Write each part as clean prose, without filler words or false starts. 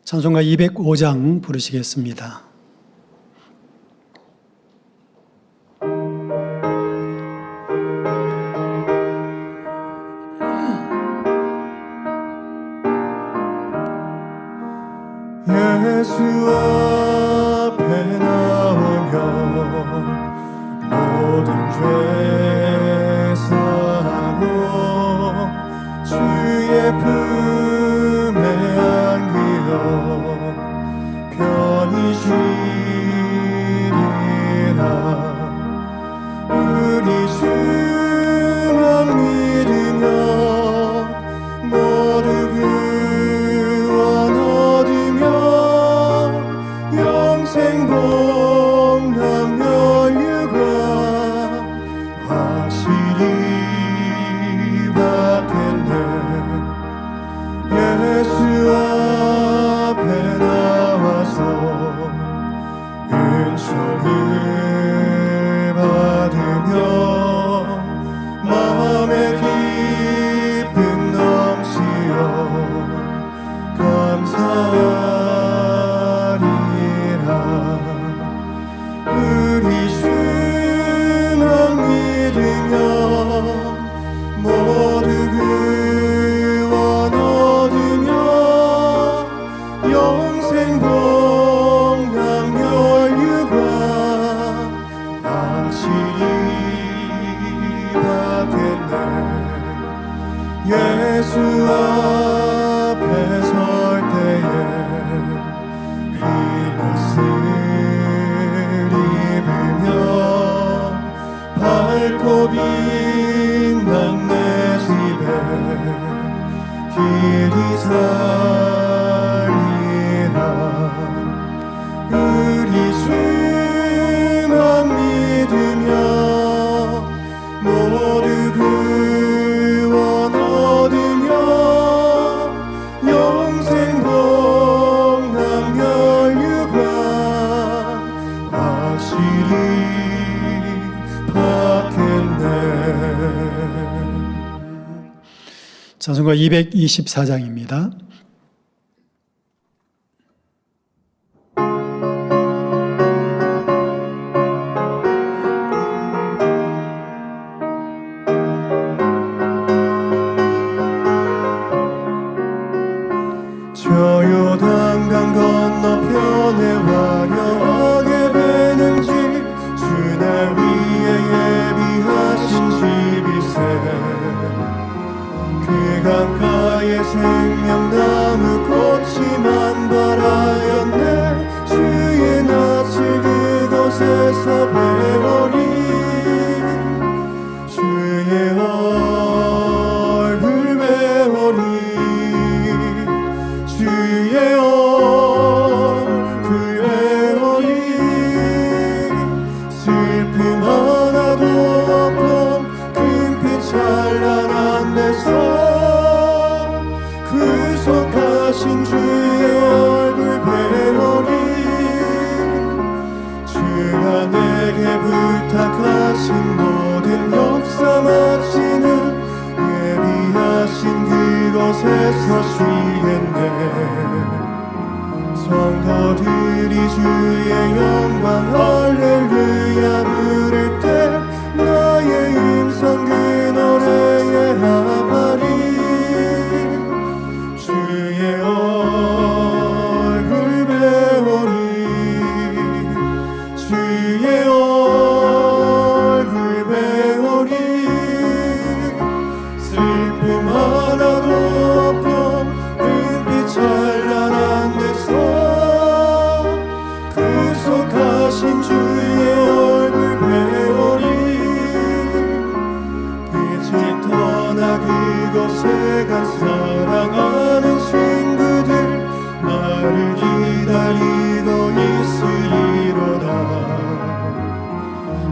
찬송가 205장 부르시겠습니다. 예수 앞에 나오며 모든 죄 사하고 주의 품에 안기어 편히 쉬리라. 우리 주만 믿으며 모두 구원 얻으며 영생 복남 면류관 확실히 받겠네. 예수 앞에 나와서 은총을 받으며 마음의 기쁨 넘치어 감사하리라. 우리 주만 믿으며 모두 구원 얻으며 영생 복남 면류관 확실히 받겠네. 예수 앞에 설 때에 흰옷을 입으며 밝고 빛난 내 집에 길이 살리라. 우리 주만 믿으며 모두 구원 얻으며 영생 복남 면류관 확실히 받겠네. 찬송가 224장입니다. 저 요단강 건너편에 화려하게 배는 집 주날 위에 예비하신 집일세. 그 강가에 생명나무 꽃이 만발하였네. 주의 낯을 그곳에서 배우리. 주의 얼굴 배우리. 주의 얼굴 배우리. 슬픔 하나도 없고 금빛 찬란한 데서 구속하신 주의 얼굴 배우리. 주가 내게 부탁하신 모든 역사 마치는 예비하신 그곳에서 쉬겠네. 성도들이 주의 영광 할렐루야 부를 때 나의 음성 그 노래에 합하리. 주의 얼굴 배우리. 주의 얼굴 배우리. 슬픔 하나도 없고 은빛 찬란한 데서 구속하신 주의 얼굴 배우리. 이제 떠나 그곳에 간 사랑하는 친구들 나를 기다리고 있으리로다.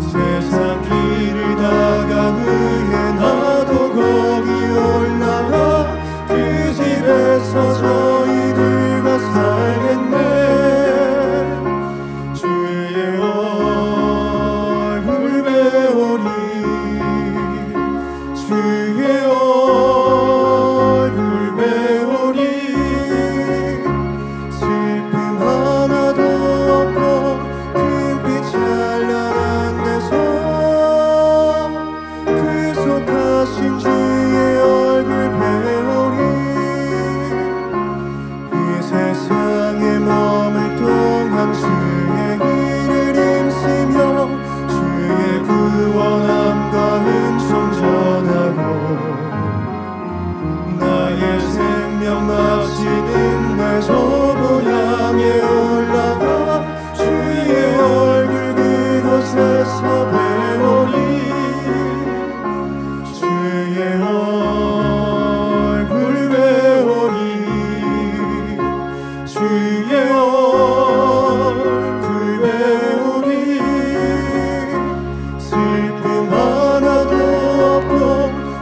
세상 길을 다간 후에 나도 거기 올라가 그 집에서 저희들과 살겠네. 주의 얼굴 배우리. 주의 얼굴 배우리. 새벽 마치는 날 저 고향에 올라가 주의 얼굴 그곳에서 배우리 주의 얼굴 배우리 주의 얼굴 배우리 슬픔 하나도 없고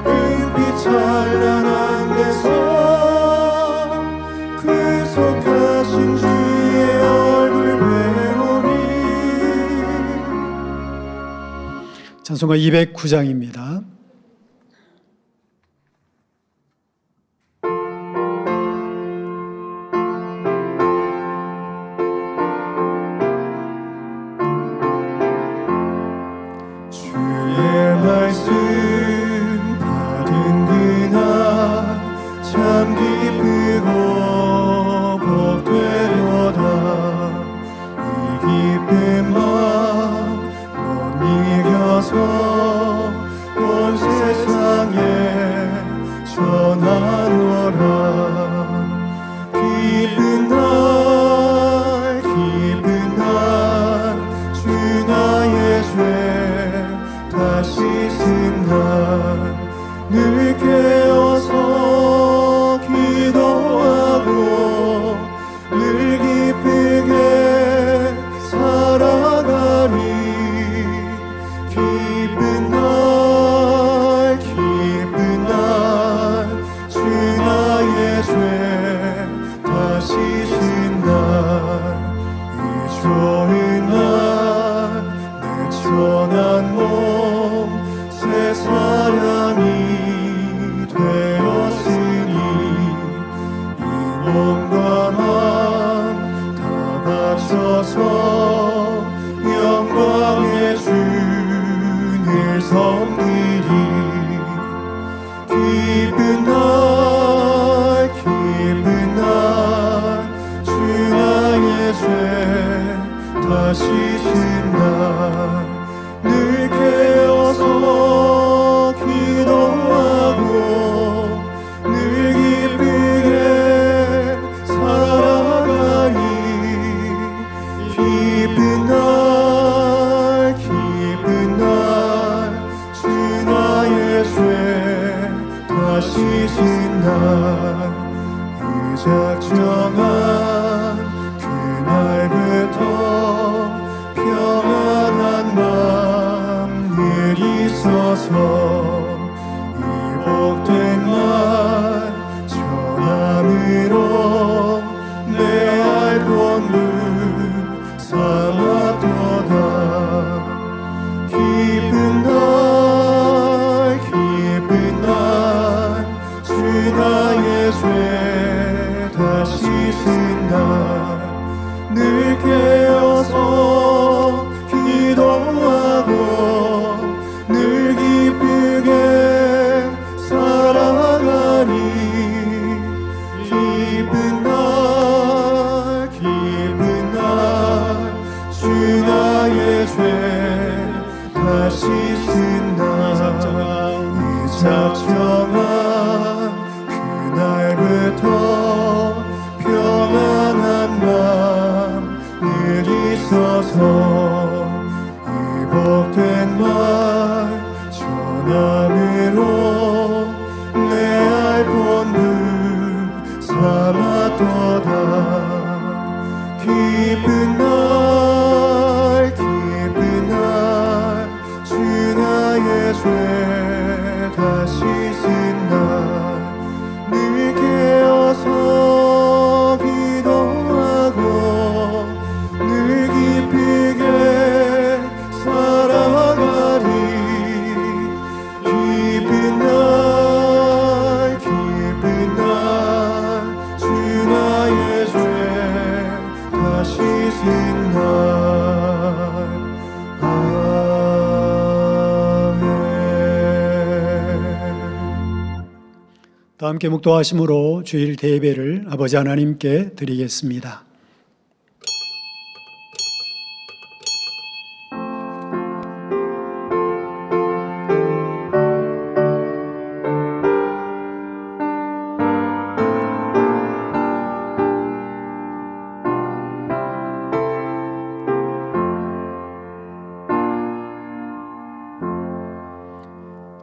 은빛 찬란한 데서 구속하신 주의 얼굴 배우리. 찬송가 209장입니다. 주의 말씀 받은 그날 참 기쁘고 복되도다. 이 기쁜 마음 못 이겨서 온 세상에 전하노라. 기쁜 날 주 나의 죄 다시 쓴 날 늘 깨어서 기도하고 늘 기쁘게 살아가리. 기쁜 날 주 나의 죄 다시 쓴 날 이 좋은 날 내 천한 몸 새 사람이 되었으니 이 몸과 맘 다 바쳐서 영광의 주를 섬기리. 기쁜 날 주 나의 죄 다시 쓴 날 늘 깨어서 기도하고 늘 기쁘게 살아가리. 기쁜 날 주 나의 죄 다시 쓴 날 이 작정한 그날부터 평안한 맘 늘 있어서 이 복된 날 전함으로 내 알본문 삼았도다. 기쁜 날 주 나의 죄 다시 쓴 날 늘 깨어서 기도하고 늘 기쁘게 살아가리. 기쁜 날 주 나의 죄 다시 쓴 날 이 작정한 그날부터 평안한 맘 늘 있어서 이 복된 말 전함으로 내 알본문 삼았도다. 기쁜 날 주 나의 죄 다시 쓴 날 늘 깨어서 기도하고 늘 기쁘게 살아가리. 기쁜 날 주 나의 죄 다시 쓴 날. 다 함께 묵도하심으로 주일 대예배를 아버지 하나님께 드리겠습니다.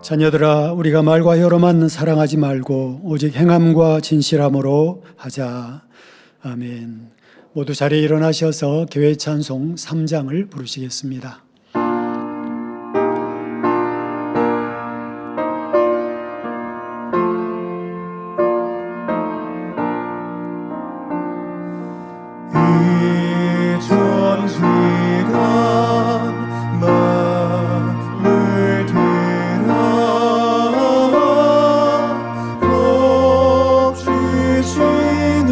자녀들아, 우리가 말과 혀로만 사랑하지 말고 오직 행함과 진실함으로 하자. 아멘. 모두 자리에 일어나셔서 교회 찬송 3장을 부르시겠습니다. 이전 시간 마음을 들어 복 주시는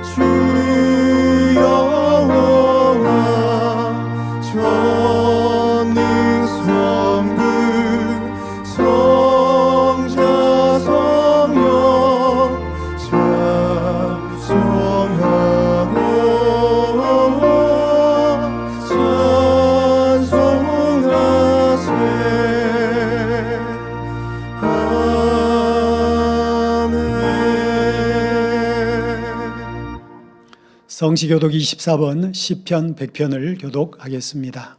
주 여호와 전능 성부 성자 성령 찬송하고 성시교독 24번 시편 100편을 교독하겠습니다.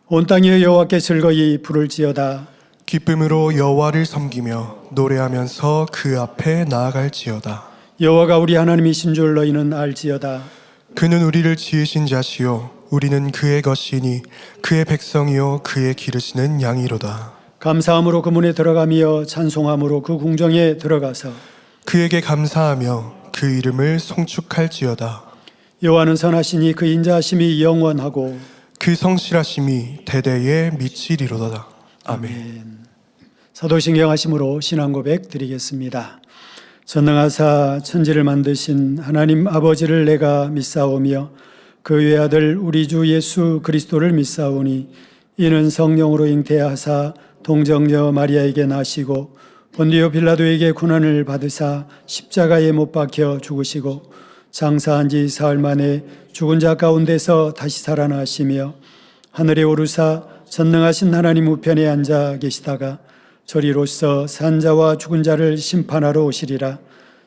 온 땅이 여호와께 즐거이 부를지어다. 기쁨으로 여호와를 섬기며 노래하면서 그 앞에 나아갈지어다. 여호와가 우리 하나님이신 줄 너희는 알지어다. 그는 우리를 지으신 자시요 우리는 그의 것이니 그의 백성이요 그의 기르시는 양이로다. 감사함으로 그 문에 들어가며 찬송함으로 그 궁정에 들어가서 그에게 감사하며 그 이름을 송축할지어다. 여호와는 선하시니 그 인자하심이 영원하고 그 성실하심이 대대에 미치리로다. 아멘. 사도신경하심으로 신앙 고백 드리겠습니다. 전능하사 천지를 만드신 하나님 아버지를 내가 믿사오며 그 외아들 우리 주 예수 그리스도를 믿사오니 이는 성령으로 잉태하사 동정녀 마리아에게 나시고 본디오 빌라도에게 고난을 받으사 십자가에 못 박혀 죽으시고 장사한 지 사흘 만에 죽은 자 가운데서 다시 살아나시며 하늘에 오르사 전능하신 하나님 우편에 앉아 계시다가 저리로서 산자와 죽은 자를 심판하러 오시리라.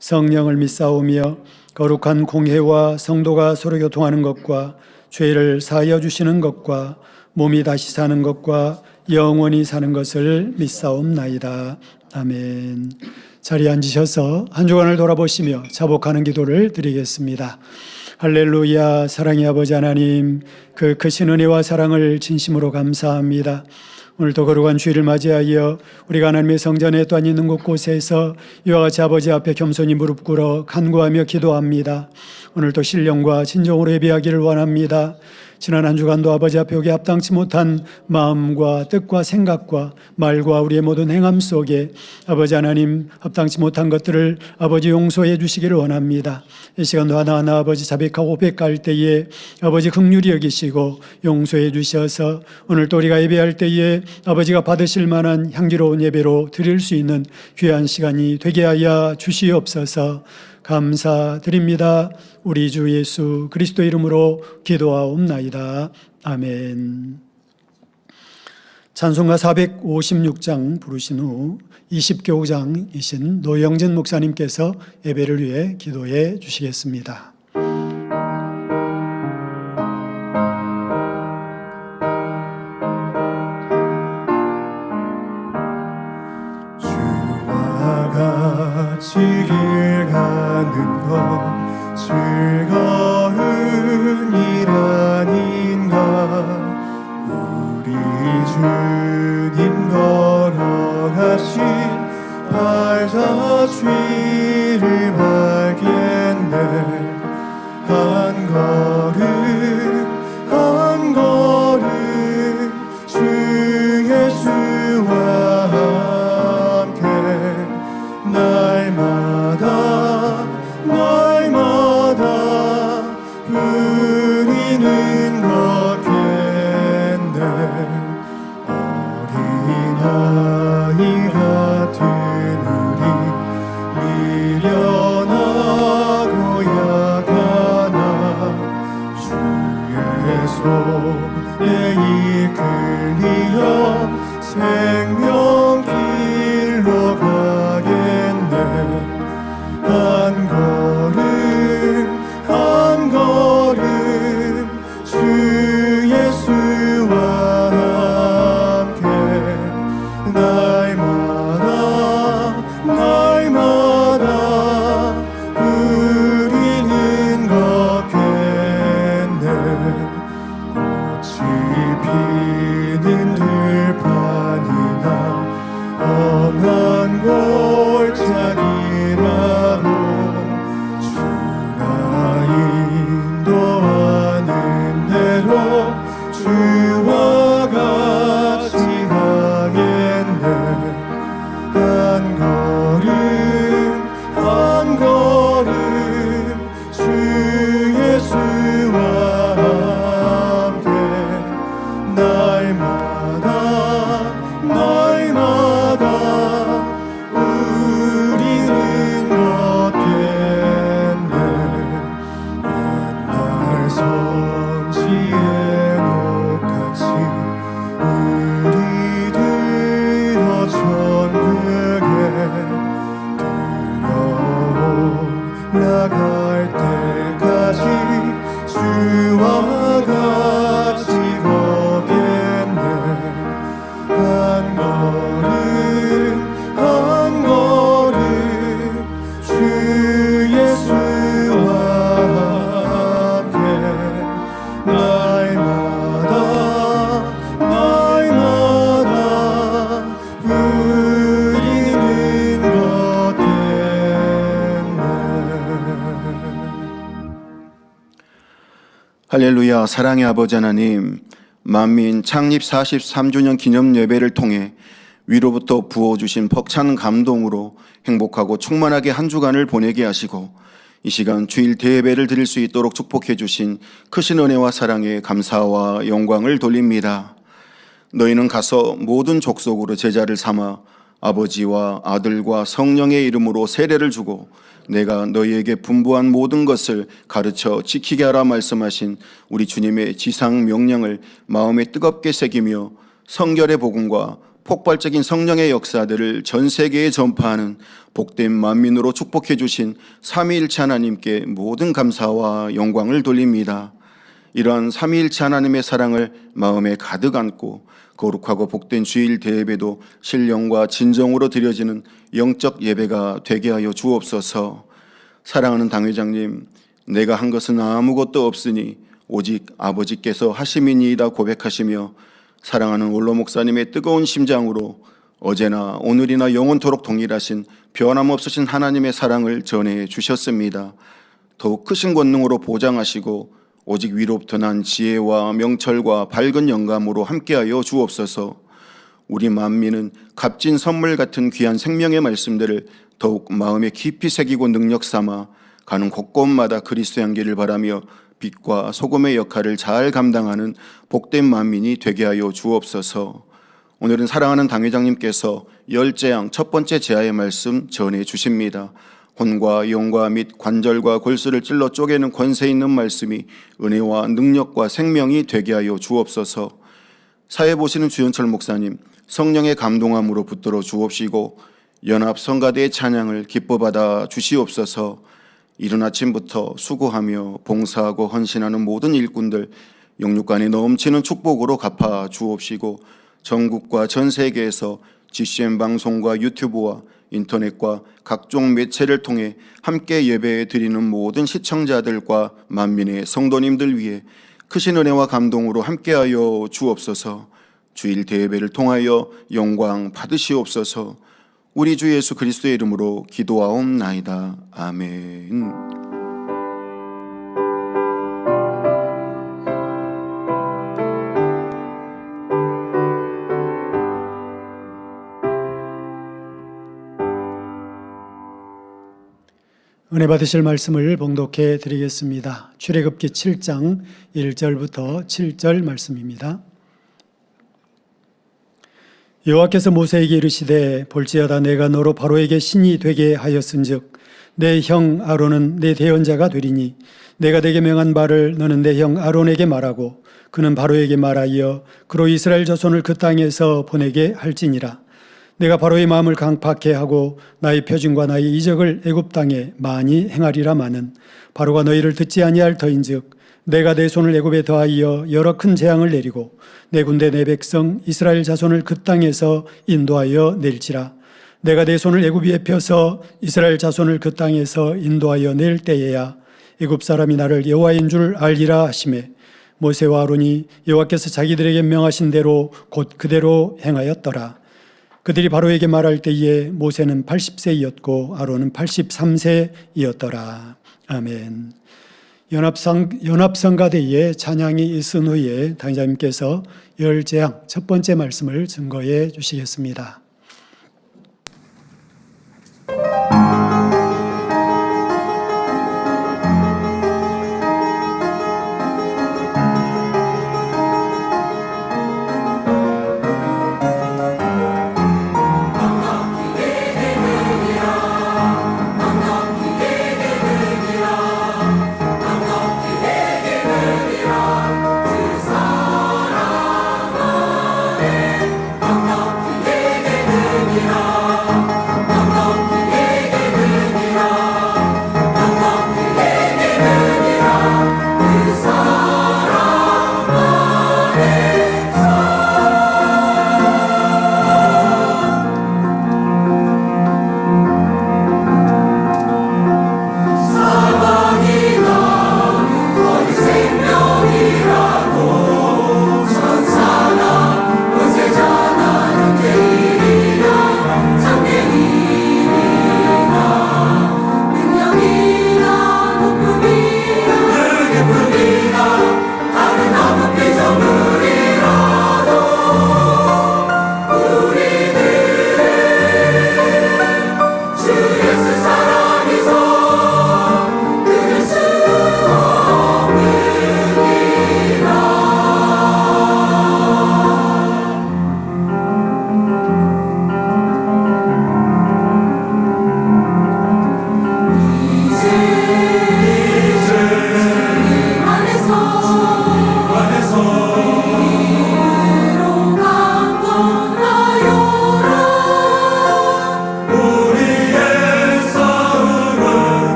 성령을 믿사오며 거룩한 공회와 성도가 서로 교통하는 것과 죄를 사하여 주시는 것과 몸이 다시 사는 것과 영원히 사는 것을 믿사옵나이다. 아멘. 자리에 앉으셔서 한 주간을 돌아보시며 자복하는 기도를 드리겠습니다. 할렐루야. 사랑의 아버지 하나님, 그 크신 은혜와 사랑을 진심으로 감사합니다. 오늘도 거룩한 주일을 맞이하여 우리가 하나님의 성전에 또한 있는 곳곳에서 이와 같이 아버지 앞에 겸손히 무릎 꿇어 간구하며 기도합니다. 오늘도 신령과 진정으로 예배하기를 원합니다. 지난 한 주간도 아버지 앞에 오기 합당치 못한 마음과 뜻과 생각과 말과 우리의 모든 행함 속에 아버지 하나님 합당치 못한 것들을 아버지 용서해 주시기를 원합니다. 이 시간도 하나하나 아버지 자백하고 고백할 때에 아버지 긍휼히 여기시고 용서해 주셔서 오늘 또 우리가 예배할 때에 아버지가 받으실 만한 향기로운 예배로 드릴 수 있는 귀한 시간이 되게 하여 주시옵소서. 감사드립니다. 우리 주 예수 그리스도 이름으로 기도하옵나이다. 아멘. 찬송가 456장 부르신 후 20교구장이신 노영진 목사님께서 예배를 위해 기도해 주시겠습니다. 같이 길 가는 것 즐거운 일 아닌가. 우리 주님 걸어가신 발자취를 발견해 한 걸음 한 걸음 주 예수와 날마다 우리는 걷겠네. 어린아이 같은 우리 미련하고 약하나 주의 손에 이끌리어 생명길로 가겠네. 할렐루야. 사랑의 아버지 하나님, 만민 창립 43주년 기념 예배를 통해 위로부터 부어주신 벅찬 감동으로 행복하고 충만하게 한 주간을 보내게 하시고 이 시간 주일 대예배를 드릴 수 있도록 축복해 주신 크신 은혜와 사랑에 감사와 영광을 돌립니다. 너희는 가서 모든 족속으로 제자를 삼아 아버지와 아들과 성령의 이름으로 세례를 주고 내가 너희에게 분부한 모든 것을 가르쳐 지키게 하라 말씀하신 우리 주님의 지상 명령을 마음에 뜨겁게 새기며 성결의 복음과 폭발적인 성령의 역사들을 전 세계에 전파하는 복된 만민으로 축복해 주신 삼위일체 하나님께 모든 감사와 영광을 돌립니다. 이러한 삼위일체 하나님의 사랑을 마음에 가득 안고 거룩하고 복된 주일 대예배도 신령과 진정으로 드려지는 영적 예배가 되게 하여 주옵소서. 사랑하는 당회장님, 내가 한 것은 아무것도 없으니 오직 아버지께서 하심이니이다 고백하시며 사랑하는 원로 목사님의 뜨거운 심장으로 어제나 오늘이나 영원토록 동일하신 변함없으신 하나님의 사랑을 전해 주셨습니다. 더욱 크신 권능으로 보장하시고 오직 위로부터 난 지혜와 명철과 밝은 영감으로 함께하여 주옵소서. 우리 만민은 값진 선물 같은 귀한 생명의 말씀들을 더욱 마음에 깊이 새기고 능력 삼아 가는 곳곳마다 그리스도의 향기를 바라며 빛과 소금의 역할을 잘 감당하는 복된 만민이 되게 하여 주옵소서. 오늘은 사랑하는 당회장님께서 열재앙 첫 번째 제아의 말씀 전해 주십니다. 혼과 영과 및 관절과 골수를 찔러 쪼개는 권세 있는 말씀이 은혜와 능력과 생명이 되게 하여 주옵소서. 사회 보시는 주현철 목사님, 성령의 감동함으로 붙들어 주옵시고 연합 성가대의 찬양을 기뻐 받아 주시옵소서. 이른 아침부터 수고하며 봉사하고 헌신하는 모든 일꾼들 영육간에 넘치는 축복으로 갚아 주옵시고 전국과 전 세계에서 GCN 방송과 유튜브와 인터넷과 각종 매체를 통해 함께 예배 드리는 모든 시청자들과 만민의 성도님들 위해 크신 은혜와 감동으로 함께하여 주옵소서. 주일 대예배를 통하여 영광 받으시옵소서. 우리 주 예수 그리스도의 이름으로 기도하옵나이다. 아멘. 은혜 받으실 말씀을 봉독해 드리겠습니다. 출애굽기 7장 1절부터 7절 말씀입니다. 여호와께서 모세에게 이르시되 볼지어다 내가 너로 바로에게 신이 되게 하였은즉 내 형 아론은 내 대언자가 되리니 내가 내게 명한 바를 너는 내 형 아론에게 말하고 그는 바로에게 말하여 그로 이스라엘 자손을 그 땅에서 보내게 할지니라. 내가 바로의 마음을 강팍해 하고 나의 표징과 나의 이적을 애굽 땅에 많이 행하리라마는 바로가 너희를 듣지 아니할 터인즉 내가 내 손을 애굽에 더하여 여러 큰 재앙을 내리고 내 군대 내 백성 이스라엘 자손을 그 땅에서 인도하여 낼지라. 내가 내 손을 애굽 위에 펴서 이스라엘 자손을 그 땅에서 인도하여 낼 때에야 애굽 사람이 나를 여호와인 줄 알리라 하시매 모세와 아론이 여호와께서 자기들에게 명하신 대로 곧 그대로 행하였더라. 그들이 바로에게 말할 때에 모세는 80세이었고 아론은 83세이었더라. 아멘. 연합성가대의 찬양이 있은 후에 당회장님께서 열재앙 첫 번째 말씀을 증거해 주시겠습니다. 주 사랑 안에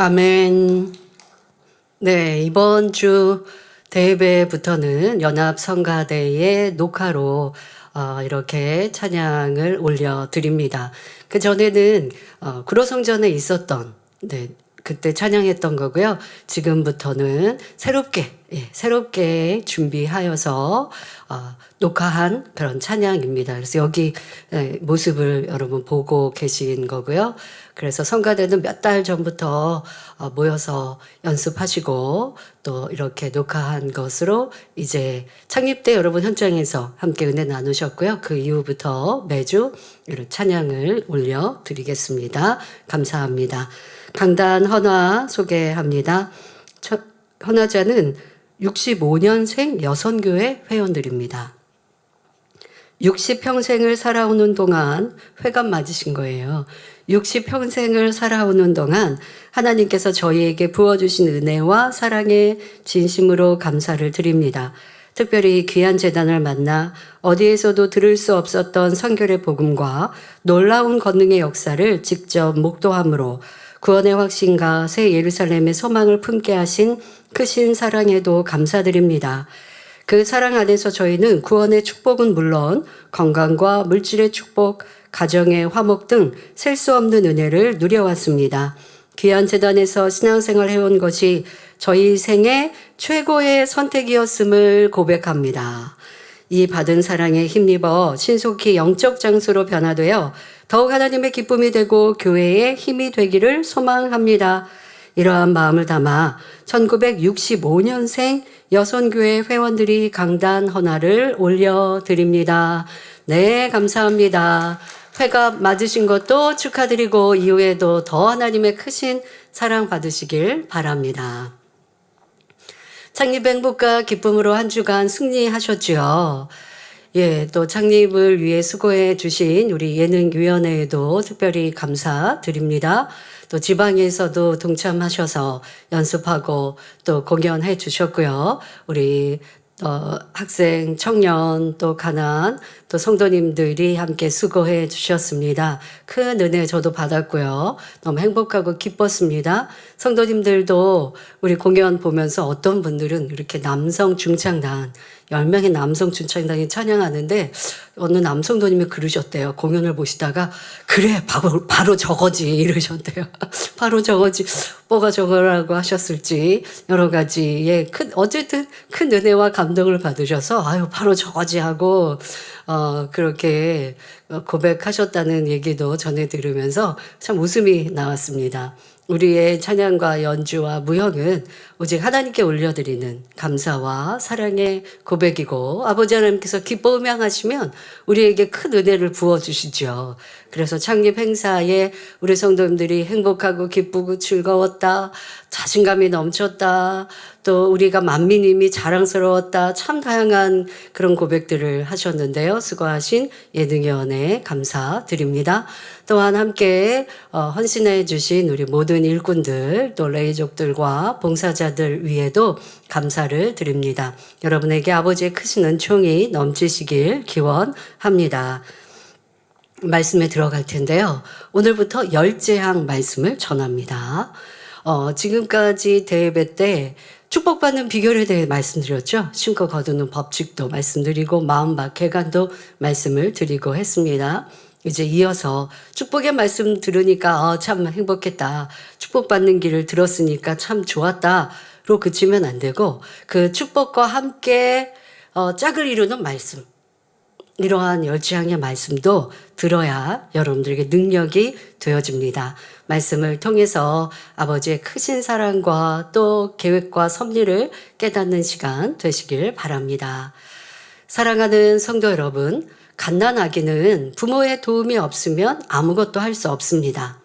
아멘. 네, 이번 주 대예배부터는 연합성가대의 녹화로 이렇게 찬양을 올려드립니다. 그 전에는 구로성전에 있었던 그때 찬양했던 거고요. 지금부터는 새롭게 준비하여서 녹화한 그런 찬양입니다. 그래서 여기 모습을 여러분 보고 계신 거고요. 그래서 성가대는 몇 달 전부터 모여서 연습하시고 또 이렇게 녹화한 것으로 이제 창립 때 여러분 현장에서 함께 은혜 나누셨고요. 그 이후부터 매주 이런 찬양을 올려드리겠습니다. 감사합니다. 강단 헌화 소개합니다. 헌화자는 65년생 여선교회 회원들입니다. 60평생을 살아오는 동안 회감 맞으신 거예요. 60평생을 살아오는 동안 하나님께서 저희에게 부어주신 은혜와 사랑에 진심으로 감사를 드립니다. 특별히 귀한 재단을 만나 어디에서도 들을 수 없었던 선교의 복음과 놀라운 권능의 역사를 직접 목도함으로 구원의 확신과 새 예루살렘의 소망을 품게 하신 크신 사랑에도 감사드립니다. 그 사랑 안에서 저희는 구원의 축복은 물론 건강과 물질의 축복, 가정의 화목 등 셀 수 없는 은혜를 누려왔습니다. 귀한 재단에서 신앙생활 해온 것이 저희 생애 최고의 선택이었음을 고백합니다. 이 받은 사랑에 힘입어 신속히 영적 장소로 변화되어 더욱 하나님의 기쁨이 되고 교회의 힘이 되기를 소망합니다. 이러한 마음을 담아 1965년생 여선교회 회원들이 강단 헌화를 올려드립니다. 네, 감사합니다. 회갑 맞으신 것도 축하드리고 이후에도 더 하나님의 크신 사랑 받으시길 바랍니다. 창립 행복과 기쁨으로 한 주간 승리하셨죠. 또 창립을 위해 수고해 주신 우리 예능위원회에도 특별히 감사드립니다. 또 지방에서도 동참하셔서 연습하고 또 공연해 주셨고요. 우리 학생, 청년, 또 가난, 또 성도님들이 함께 수고해 주셨습니다. 큰 은혜 저도 받았고요. 너무 행복하고 기뻤습니다. 성도님들도 우리 공연 보면서 어떤 분들은 이렇게 남성 중창단, 10명의 남성 중창단이 찬양하는데 어느 남성도님이 그러셨대요. 공연을 보시다가 그래 바로 저거지 이러셨대요. 바로 저거지 뭐가 저거라고 하셨을지 여러 가지의 어쨌든 큰 은혜와 감동을 받으셔서 아유 바로 저거지 하고 그렇게 고백하셨다는 얘기도 전해 들으면서 참 웃음이 나왔습니다. 우리의 찬양과 연주와 무형은 오직 하나님께 올려드리는 감사와 사랑의 고백이고 아버지 하나님께서 기뻐 음향하시면 우리에게 큰 은혜를 부어주시죠. 그래서 창립 행사에 우리 성도님들이 행복하고 기쁘고 즐거웠다, 자신감이 넘쳤다, 또 우리가 만민임이 자랑스러웠다, 참 다양한 그런 고백들을 하셨는데요. 수고하신 예능위원회 감사드립니다. 또한 함께 헌신해 주신 우리 모든 일꾼들 또 레이족들과 봉사자들 위에도 감사를 드립니다. 여러분에게 아버지의 크신 은총이 넘치시길 기원합니다. 말씀에 들어갈 텐데요. 오늘부터 10재앙 말씀을 전합니다. 지금까지 대예배 때 축복받는 비결에 대해 말씀드렸죠. 심고 거두는 법칙도 말씀드리고 마음밭 개간도 말씀을 드리고 했습니다. 이제 이어서 축복의 말씀 들으니까 참 행복했다. 축복받는 길을 들었으니까 참 좋았다로 그치면 안 되고 그 축복과 함께 짝을 이루는 말씀, 이러한 10재앙의 말씀도 들어야 여러분들에게 능력이 되어집니다. 말씀을 통해서 아버지의 크신 사랑과 또 계획과 섭리를 깨닫는 시간 되시길 바랍니다. 사랑하는 성도 여러분, 갓난아기는 부모의 도움이 없으면 아무것도 할 수 없습니다.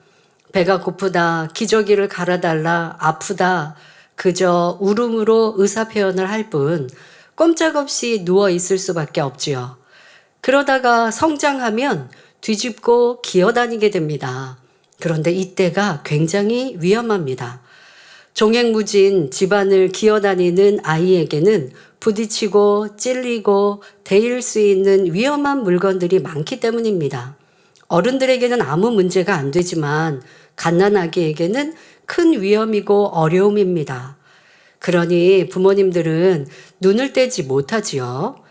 배가 고프다, 기저귀를 갈아달라, 아프다, 그저 울음으로 의사 표현을 할 뿐 꼼짝없이 누워 있을 수밖에 없지요. 그러다가 성장하면 뒤집고 기어다니게 됩니다. 그런데 이때가 굉장히 위험합니다. 종횡무진 집안을 기어다니는 아이에게는 부딪히고 찔리고 데일 수 있는 위험한 물건들이 많기 때문입니다. 어른들에게는 아무 문제가 안 되지만 갓난아기에게는 큰 위험이고 어려움입니다. 그러니 부모님들은 눈을 떼지 못하지요.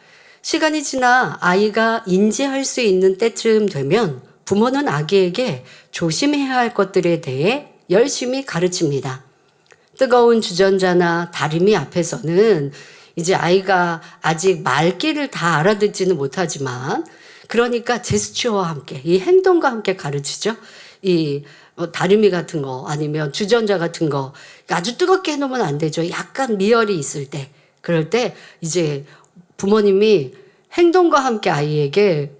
시간이 지나 아이가 인지할 수 있는 때쯤 되면 부모는 아기에게 조심해야 할 것들에 대해 열심히 가르칩니다. 뜨거운 주전자나 다리미 앞에서는 이제 아이가 아직 말귀를 다 알아듣지는 못하지만 그러니까 제스처와 함께 이 행동과 함께 가르치죠. 이 다리미 같은 거 아니면 주전자 같은 거 아주 뜨겁게 해놓으면 안 되죠. 약간 미열이 있을 때 그럴 때 이제 부모님이 행동과 함께 아이에게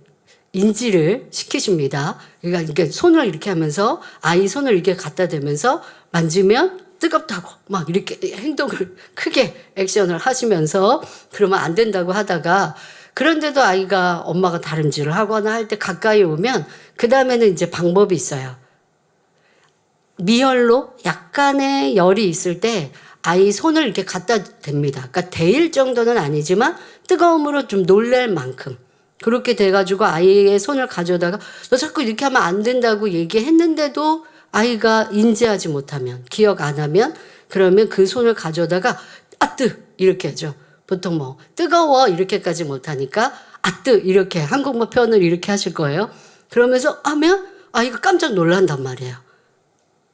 인지를 시키십니다. 그러니까 이렇게 손을 이렇게 하면서 아이 손을 이렇게 갖다 대면서 만지면 뜨겁다고 막 이렇게 행동을 크게 액션을 하시면서 그러면 안 된다고 하다가 그런데도 아이가 엄마가 다림질을 하거나 할 때 가까이 오면 그 다음에는 이제 방법이 있어요. 미열로 약간의 열이 있을 때 아이 손을 이렇게 갖다 댑니다. 그러니까 데일 정도는 아니지만 뜨거움으로 좀 놀랄 만큼 그렇게 돼가지고 아이의 손을 가져다가 너 자꾸 이렇게 하면 안 된다고 얘기했는데도 아이가 인지하지 못하면 기억 안 하면 그러면 그 손을 가져다가 아뜨 이렇게 하죠. 보통 뭐 뜨거워 이렇게까지 못하니까 아뜨 이렇게 한국말 표현을 이렇게 하실 거예요. 그러면서 하면 아이가 깜짝 놀란단 말이에요.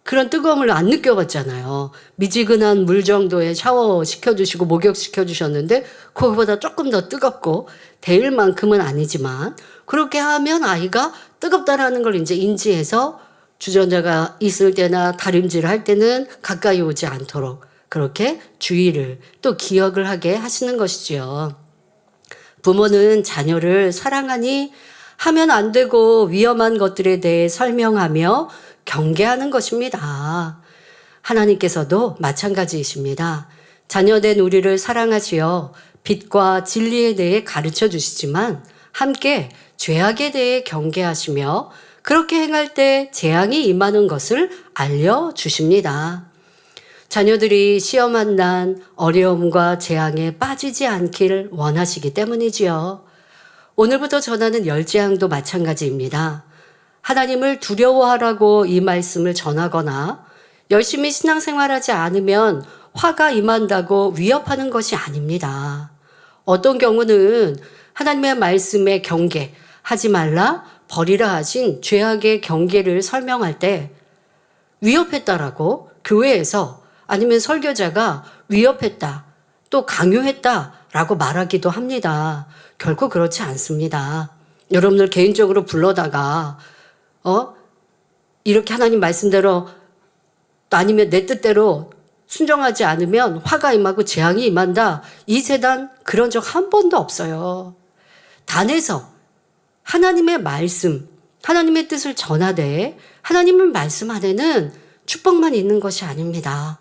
그런 뜨거움을 안 느껴봤잖아요. 미지근한 물 정도에 샤워 시켜주시고 목욕 시켜주셨는데 그거보다 조금 더 뜨겁고 데일 만큼은 아니지만 그렇게 하면 아이가 뜨겁다라는 걸 이제 인지해서 주전자가 있을 때나 다림질을 할 때는 가까이 오지 않도록 그렇게 주의를 또 기억을 하게 하시는 것이지요. 부모는 자녀를 사랑하니 하면 안 되고 위험한 것들에 대해 설명하며 경계하는 것입니다. 하나님께서도 마찬가지이십니다. 자녀된 우리를 사랑하시어 빛과 진리에 대해 가르쳐 주시지만 함께 죄악에 대해 경계하시며 그렇게 행할 때 재앙이 임하는 것을 알려주십니다. 자녀들이 시험한 난 어려움과 재앙에 빠지지 않기를 원하시기 때문이지요. 오늘부터 전하는 열재앙도 마찬가지입니다. 하나님을 두려워하라고 이 말씀을 전하거나 열심히 신앙생활하지 않으면 화가 임한다고 위협하는 것이 아닙니다. 어떤 경우는 하나님의 말씀에 경계, 하지 말라, 버리라 하신 죄악의 경계를 설명할 때 위협했다라고 교회에서 아니면 설교자가 위협했다, 또 강요했다라고 말하기도 합니다. 결코 그렇지 않습니다. 여러분들 개인적으로 불러다가 이렇게 하나님 말씀대로 아니면 내 뜻대로 순종하지 않으면 화가 임하고 재앙이 임한다. 이 재단 그런 적 한 번도 없어요. 단에서 하나님의 말씀, 하나님의 뜻을 전하되 하나님의 말씀 안에는 축복만 있는 것이 아닙니다.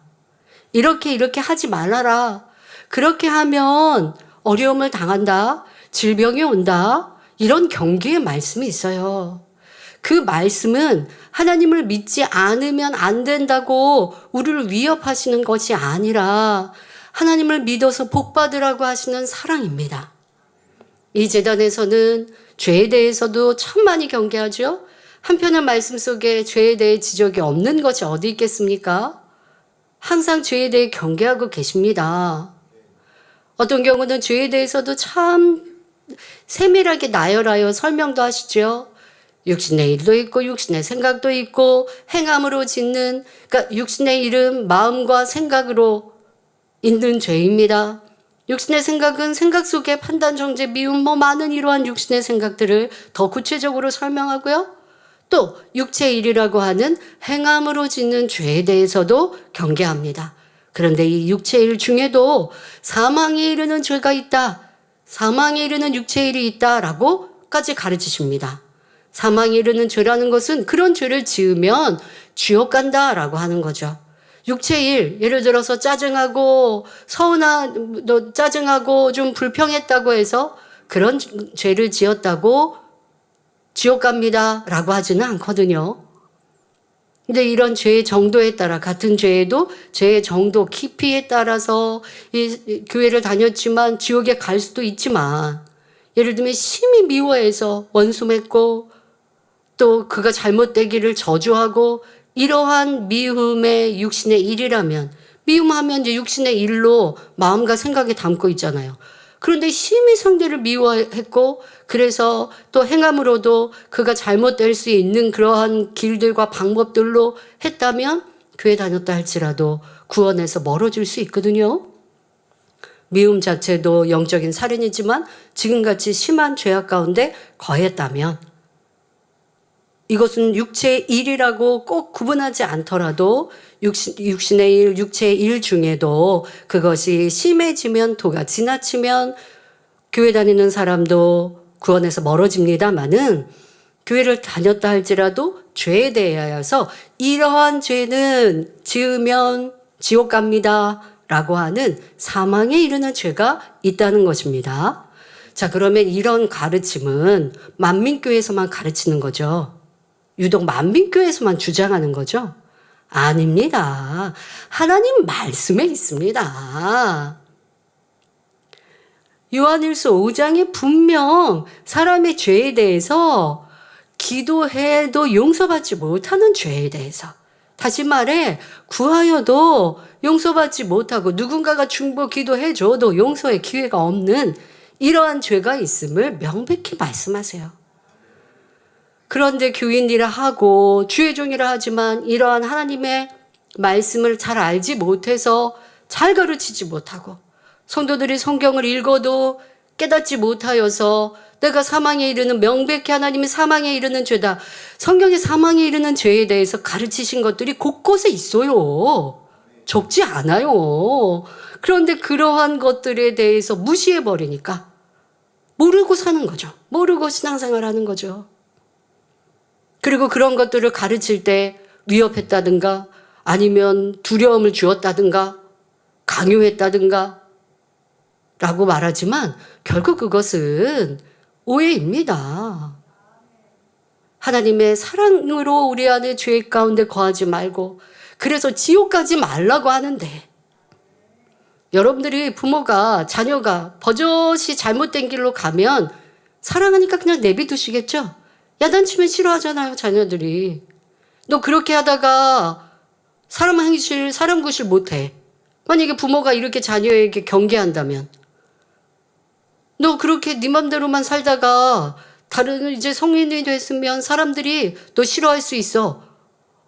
이렇게 하지 말아라. 그렇게 하면 어려움을 당한다. 질병이 온다. 이런 경계의 말씀이 있어요. 그 말씀은 하나님을 믿지 않으면 안 된다고 우리를 위협하시는 것이 아니라 하나님을 믿어서 복받으라고 하시는 사랑입니다. 이 재단에서는 죄에 대해서도 참 많이 경계하죠. 한편의 말씀 속에 죄에 대해 지적이 없는 것이 어디 있겠습니까? 항상 죄에 대해 경계하고 계십니다. 어떤 경우는 죄에 대해서도 참 세밀하게 나열하여 설명도 하시죠. 육신의 일도 있고 육신의 생각도 있고 행함으로 짓는 그러니까 육신의 일은 마음과 생각으로 있는 죄입니다. 육신의 생각은 생각 속에 판단, 정죄, 미움 많은 이러한 육신의 생각들을 더 구체적으로 설명하고요. 또 육체의 일이라고 하는 행함으로 짓는 죄에 대해서도 경계합니다. 그런데 이 육체의 일 중에도 사망에 이르는 죄가 있다. 사망에 이르는 육체의 일이 있다라고까지 가르치십니다. 사망에 이르는 죄라는 것은 그런 죄를 지으면 지옥 간다라고 하는 거죠. 육체의 일, 예를 들어서 짜증하고 짜증하고 좀 불평했다고 해서 그런 죄를 지었다고 지옥 갑니다 라고 하지는 않거든요. 근데 이런 죄의 정도에 따라 같은 죄에도 죄의 정도 깊이에 따라서 이 교회를 다녔지만 지옥에 갈 수도 있지만 예를 들면 심히 미워해서 원수 맺고 또 그가 잘못되기를 저주하고 이러한 미움의 육신의 일이라면 미움하면 이제 육신의 일로 마음과 생각에 담고 있잖아요. 그런데 심히 상대를 미워했고 그래서 또 행함으로도 그가 잘못될 수 있는 그러한 길들과 방법들로 했다면 교회 다녔다 할지라도 구원에서 멀어질 수 있거든요. 미움 자체도 영적인 살인이지만 지금같이 심한 죄악 가운데 거했다면 이것은 육체의 일이라고 꼭 구분하지 않더라도 육신의 일, 육체의 일 중에도 그것이 심해지면 도가 지나치면 교회 다니는 사람도 구원에서 멀어집니다마는 교회를 다녔다 할지라도 죄에 대하여서 이러한 죄는 지으면 지옥 갑니다 라고 하는 사망에 이르는 죄가 있다는 것입니다. 자, 그러면 이런 가르침은 만민교회에서만 가르치는 거죠. 유독 만민교회에서만 주장하는 거죠? 아닙니다. 하나님 말씀에 있습니다. 요한일서 5장에 분명 사람의 죄에 대해서 기도해도 용서받지 못하는 죄에 대해서 다시 말해 구하여도 용서받지 못하고 누군가가 중보 기도해줘도 용서의 기회가 없는 이러한 죄가 있음을 명백히 말씀하세요. 그런데 교인이라 하고 주의 종이라 하지만 이러한 하나님의 말씀을 잘 알지 못해서 잘 가르치지 못하고 성도들이 성경을 읽어도 깨닫지 못하여서 내가 사망에 이르는 명백히 하나님이 사망에 이르는 죄다. 성경의 사망에 이르는 죄에 대해서 가르치신 것들이 곳곳에 있어요. 적지 않아요. 그런데 그러한 것들에 대해서 무시해버리니까 모르고 사는 거죠. 모르고 신앙생활 하는 거죠. 그리고 그런 것들을 가르칠 때 위협했다든가 아니면 두려움을 주었다든가 강요했다든가 라고 말하지만 결국 그것은 오해입니다. 하나님의 사랑으로 우리 안에 죄 가운데 거하지 말고 그래서 지옥 가지 말라고 하는데 여러분들이 부모가 자녀가 버젓이 잘못된 길로 가면 사랑하니까 그냥 내비두시겠죠? 야단치면 싫어하잖아요, 자녀들이. 너 그렇게 하다가 사람 구실 못해. 만약에 부모가 이렇게 자녀에게 경계한다면 너 그렇게 네 맘대로만 살다가 다른 이제 성인이 됐으면 사람들이 너 싫어할 수 있어.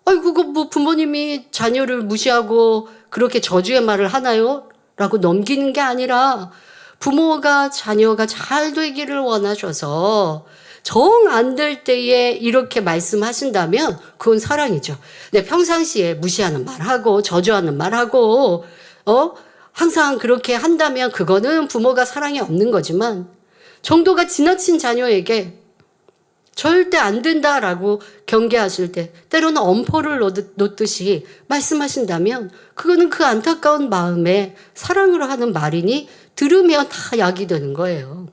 아이 그거 뭐 부모님이 자녀를 무시하고 그렇게 저주의 말을 하나요? 라고 넘기는 게 아니라 부모가 자녀가 잘 되기를 원하셔서 정 안 될 때에 이렇게 말씀하신다면 그건 사랑이죠. 근데 평상시에 무시하는 말하고 저주하는 말하고 항상 그렇게 한다면 그거는 부모가 사랑이 없는 거지만 정도가 지나친 자녀에게 절대 안 된다라고 경계하실 때 때로는 엄포를 놓듯이 말씀하신다면 그거는 그 안타까운 마음에 사랑으로 하는 말이니 들으면 다 약이 되는 거예요.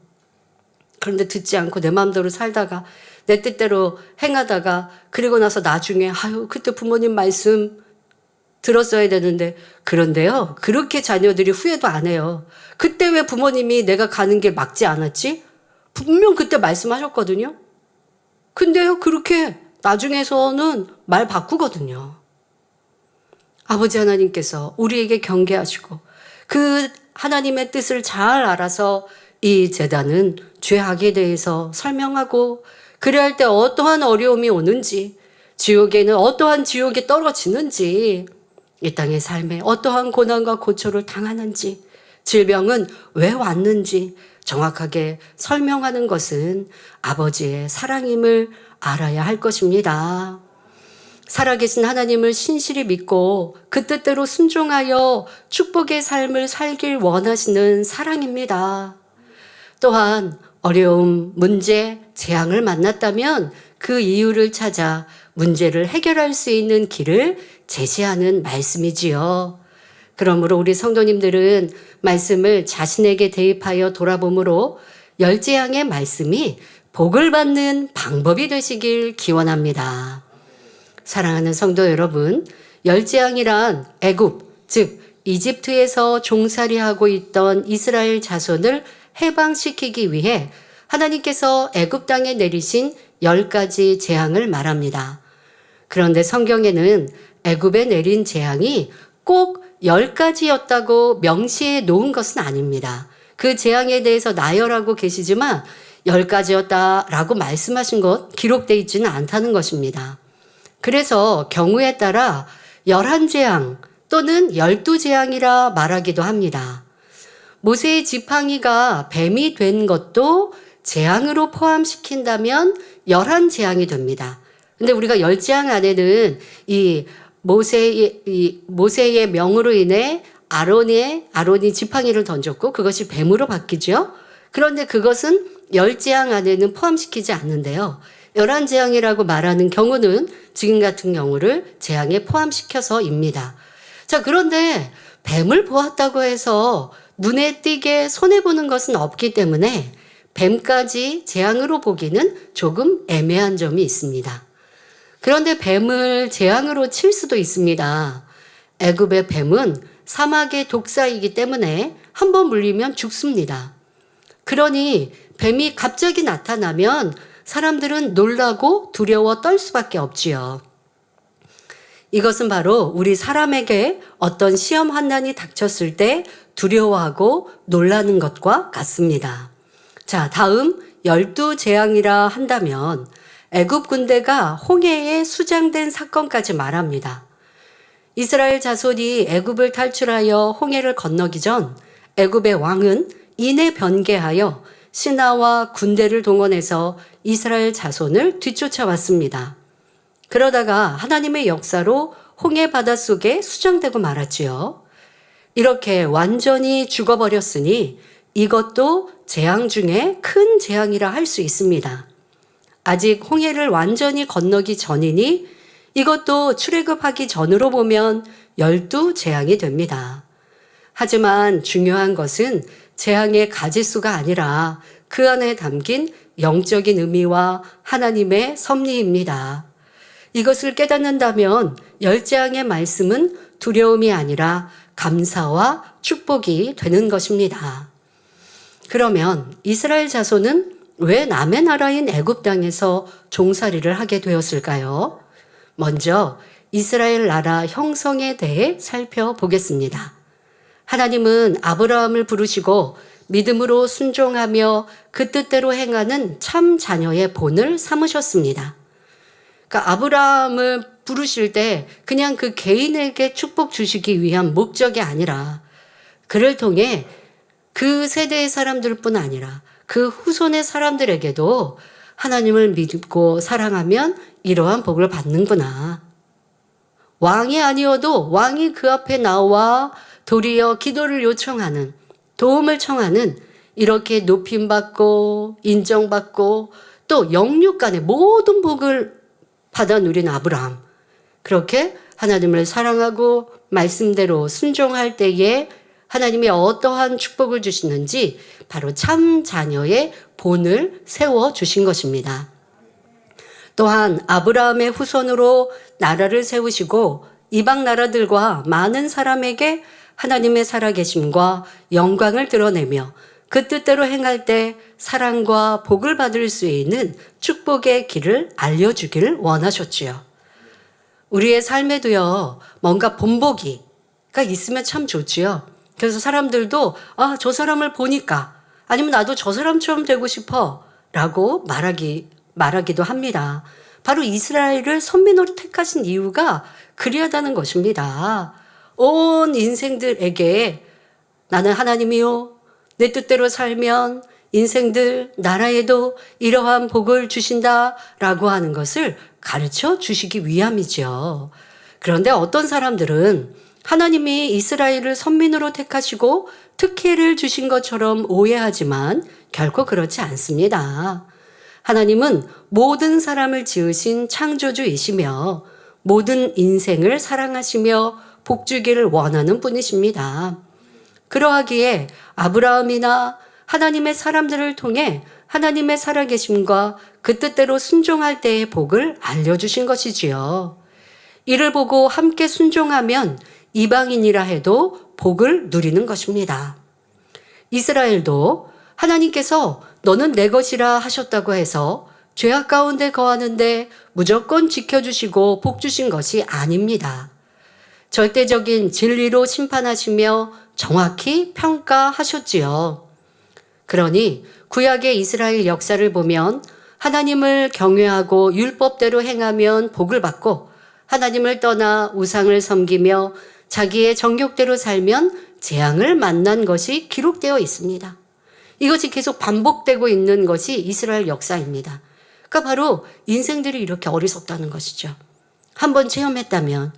그런데 듣지 않고 내 마음대로 살다가 내 뜻대로 행하다가 그리고 나서 나중에 아유 그때 부모님 말씀 들었어야 되는데 그런데요 그렇게 자녀들이 후회도 안 해요. 그때 왜 부모님이 내가 가는 길 막지 않았지? 분명 그때 말씀하셨거든요. 근데요 그렇게 나중에서는 말 바꾸거든요. 아버지 하나님께서 우리에게 경계하시고 그 하나님의 뜻을 잘 알아서 이 제단은 죄악에 대해서 설명하고 그래야 할 때 어떠한 어려움이 오는지 지옥에는 어떠한 지옥에 떨어지는지 이 땅의 삶에 어떠한 고난과 고초를 당하는지 질병은 왜 왔는지 정확하게 설명하는 것은 아버지의 사랑임을 알아야 할 것입니다. 살아계신 하나님을 신실히 믿고 그 뜻대로 순종하여 축복의 삶을 살길 원하시는 사랑입니다. 또한 어려움, 문제, 재앙을 만났다면 그 이유를 찾아 문제를 해결할 수 있는 길을 제시하는 말씀이지요. 그러므로 우리 성도님들은 말씀을 자신에게 대입하여 돌아봄으로 열재앙의 말씀이 복을 받는 방법이 되시길 기원합니다. 사랑하는 성도 여러분, 열재앙이란 애굽, 즉 이집트에서 종살이하고 있던 이스라엘 자손을 해방시키기 위해 하나님께서 애굽 땅에 내리신 10가지 재앙을 말합니다. 그런데 성경에는 애굽에 내린 재앙이 꼭 10가지였다고 명시해 놓은 것은 아닙니다. 그 재앙에 대해서 나열하고 계시지만 10가지였다라고 말씀하신 것 기록되어 있지는 않다는 것입니다. 그래서 경우에 따라 11재앙 또는 12재앙이라 말하기도 합니다. 모세의 지팡이가 뱀이 된 것도 재앙으로 포함시킨다면 11재앙이 됩니다. 근데 우리가 10재앙 안에는 이 모세의 명으로 인해 아론이 지팡이를 던졌고 그것이 뱀으로 바뀌죠. 그런데 그것은 10재앙 안에는 포함시키지 않는데요. 11재앙이라고 말하는 경우는 지금 같은 경우를 재앙에 포함시켜서입니다. 자, 그런데 뱀을 보았다고 해서 눈에 띄게 손해보는 것은 없기 때문에 뱀까지 재앙으로 보기는 조금 애매한 점이 있습니다. 그런데 뱀을 재앙으로 칠 수도 있습니다. 애굽의 뱀은 사막의 독사이기 때문에 한번 물리면 죽습니다. 그러니 뱀이 갑자기 나타나면 사람들은 놀라고 두려워 떨 수밖에 없지요. 이것은 바로 우리 사람에게 어떤 시험 환난이 닥쳤을 때 두려워하고 놀라는 것과 같습니다. 자, 다음 12재앙이라 한다면 애굽 군대가 홍해에 수장된 사건까지 말합니다. 이스라엘 자손이 애굽을 탈출하여 홍해를 건너기 전 애굽의 왕은 이내 변개하여 신하와 군대를 동원해서 이스라엘 자손을 뒤쫓아왔습니다. 그러다가 하나님의 역사로 홍해 바닷속에 수장되고 말았지요. 이렇게 완전히 죽어버렸으니 이것도 재앙 중에 큰 재앙이라 할 수 있습니다. 아직 홍해를 완전히 건너기 전이니 이것도 출애굽하기 전으로 보면 12재앙이 됩니다. 하지만 중요한 것은 재앙의 가지수가 아니라 그 안에 담긴 영적인 의미와 하나님의 섭리입니다. 이것을 깨닫는다면 10재앙의 말씀은 두려움이 아니라 감사와 축복이 되는 것입니다. 그러면 이스라엘 자손은 왜 남의 나라인 애굽 땅에서 종살이를 하게 되었을까요? 먼저 이스라엘 나라 형성에 대해 살펴보겠습니다. 하나님은 아브라함을 부르시고 믿음으로 순종하며 그 뜻대로 행하는 참 자녀의 본을 삼으셨습니다. 그러니까 아브라함을 부르실 때 그냥 그 개인에게 축복 주시기 위한 목적이 아니라 그를 통해 그 세대의 사람들뿐 아니라 그 후손의 사람들에게도 하나님을 믿고 사랑하면 이러한 복을 받는구나. 왕이 아니어도 왕이 그 앞에 나와 도리어 기도를 요청하는, 도움을 청하는 이렇게 높임받고 인정받고 또 영육 간의 모든 복을 받아 누린 아브라함. 그렇게 하나님을 사랑하고 말씀대로 순종할 때에 하나님이 어떠한 축복을 주시는지 바로 참 자녀의 본을 세워주신 것입니다. 또한 아브라함의 후손으로 나라를 세우시고 이방 나라들과 많은 사람에게 하나님의 살아계심과 영광을 드러내며 그 뜻대로 행할 때 사랑과 복을 받을 수 있는 축복의 길을 알려주기를 원하셨지요. 우리의 삶에도요, 뭔가 본보기가 있으면 참 좋지요. 그래서 사람들도 저 사람을 보니까 아니면 나도 저 사람처럼 되고 싶어 라고 말하기도 합니다. 바로 이스라엘을 선민으로 택하신 이유가 그리하다는 것입니다. 온 인생들에게 나는 하나님이요 내 뜻대로 살면 인생들 나라에도 이러한 복을 주신다라고 하는 것을 가르쳐 주시기 위함이죠. 그런데 어떤 사람들은 하나님이 이스라엘을 선민으로 택하시고 특혜를 주신 것처럼 오해하지만 결코 그렇지 않습니다. 하나님은 모든 사람을 지으신 창조주이시며 모든 인생을 사랑하시며 복주기를 원하는 분이십니다. 그러하기에 아브라함이나 하나님의 사람들을 통해 하나님의 살아계심과 그 뜻대로 순종할 때의 복을 알려주신 것이지요. 이를 보고 함께 순종하면 이방인이라 해도 복을 누리는 것입니다. 이스라엘도 하나님께서 너는 내 것이라 하셨다고 해서 죄악 가운데 거하는데 무조건 지켜주시고 복 주신 것이 아닙니다. 절대적인 진리로 심판하시며 정확히 평가하셨지요. 그러니 구약의 이스라엘 역사를 보면 하나님을 경외하고 율법대로 행하면 복을 받고 하나님을 떠나 우상을 섬기며 자기의 정욕대로 살면 재앙을 만난 것이 기록되어 있습니다. 이것이 계속 반복되고 있는 것이 이스라엘 역사입니다. 그러니까 바로 인생들이 이렇게 어리석다는 것이죠. 한번 체험했다면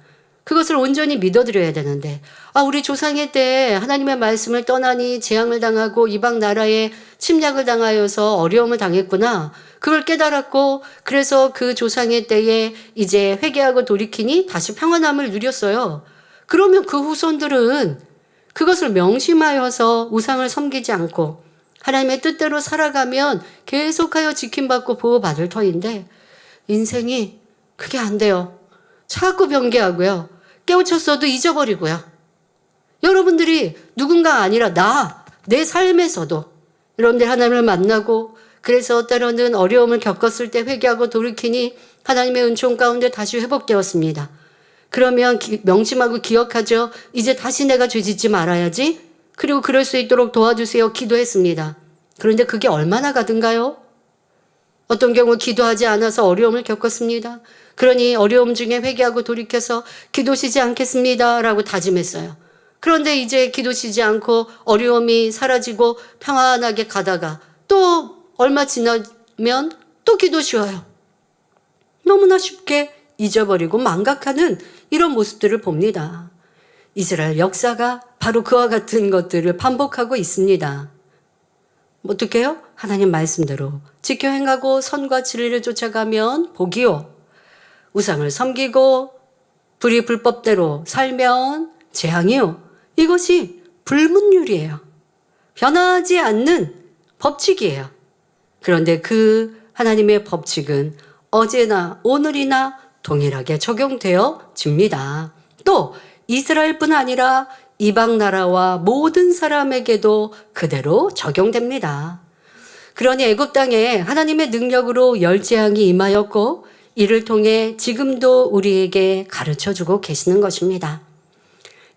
그것을 온전히 믿어드려야 되는데 우리 조상의 때에 하나님의 말씀을 떠나니 재앙을 당하고 이방 나라에 침략을 당하여서 어려움을 당했구나. 그걸 깨달았고 그래서 그 조상의 때에 이제 회개하고 돌이키니 다시 평안함을 누렸어요. 그러면 그 후손들은 그것을 명심하여서 우상을 섬기지 않고 하나님의 뜻대로 살아가면 계속하여 지킴받고 보호받을 터인데 인생이 그게 안 돼요. 자꾸 변개하고요. 깨우쳤어도 잊어버리고요. 여러분들이 누군가 아니라 내 삶에서도 여러분들 하나님을 만나고 그래서 때로는 어려움을 겪었을 때 회개하고 돌이키니 하나님의 은총 가운데 다시 회복되었습니다. 그러면 명심하고 기억하죠. 이제 다시 내가 죄짓지 말아야지. 그리고 그럴 수 있도록 도와주세요. 기도했습니다. 그런데 그게 얼마나 가든가요? 어떤 경우 기도하지 않아서 어려움을 겪었습니다. 그러니 어려움 중에 회개하고 돌이켜서 기도 쉬지 않겠습니다. 라고 다짐했어요. 그런데 이제 기도 쉬지 않고 어려움이 사라지고 평안하게 가다가 또 얼마 지나면 또 기도 쉬어요. 너무나 쉽게 잊어버리고 망각하는 이런 모습들을 봅니다. 이스라엘 역사가 바로 그와 같은 것들을 반복하고 있습니다. 어떻게 해요? 하나님 말씀대로 지켜 행하고 선과 진리를 쫓아가면 복이요. 우상을 섬기고 불법대로 살면 재앙이요. 이것이 불문율이에요. 변하지 않는 법칙이에요. 그런데 그 하나님의 법칙은 어제나 오늘이나 동일하게 적용되어집니다. 또 이스라엘뿐 아니라 이방 나라와 모든 사람에게도 그대로 적용됩니다. 그러니 애굽 땅에 하나님의 능력으로 열재앙이 임하였고 이를 통해 지금도 우리에게 가르쳐주고 계시는 것입니다.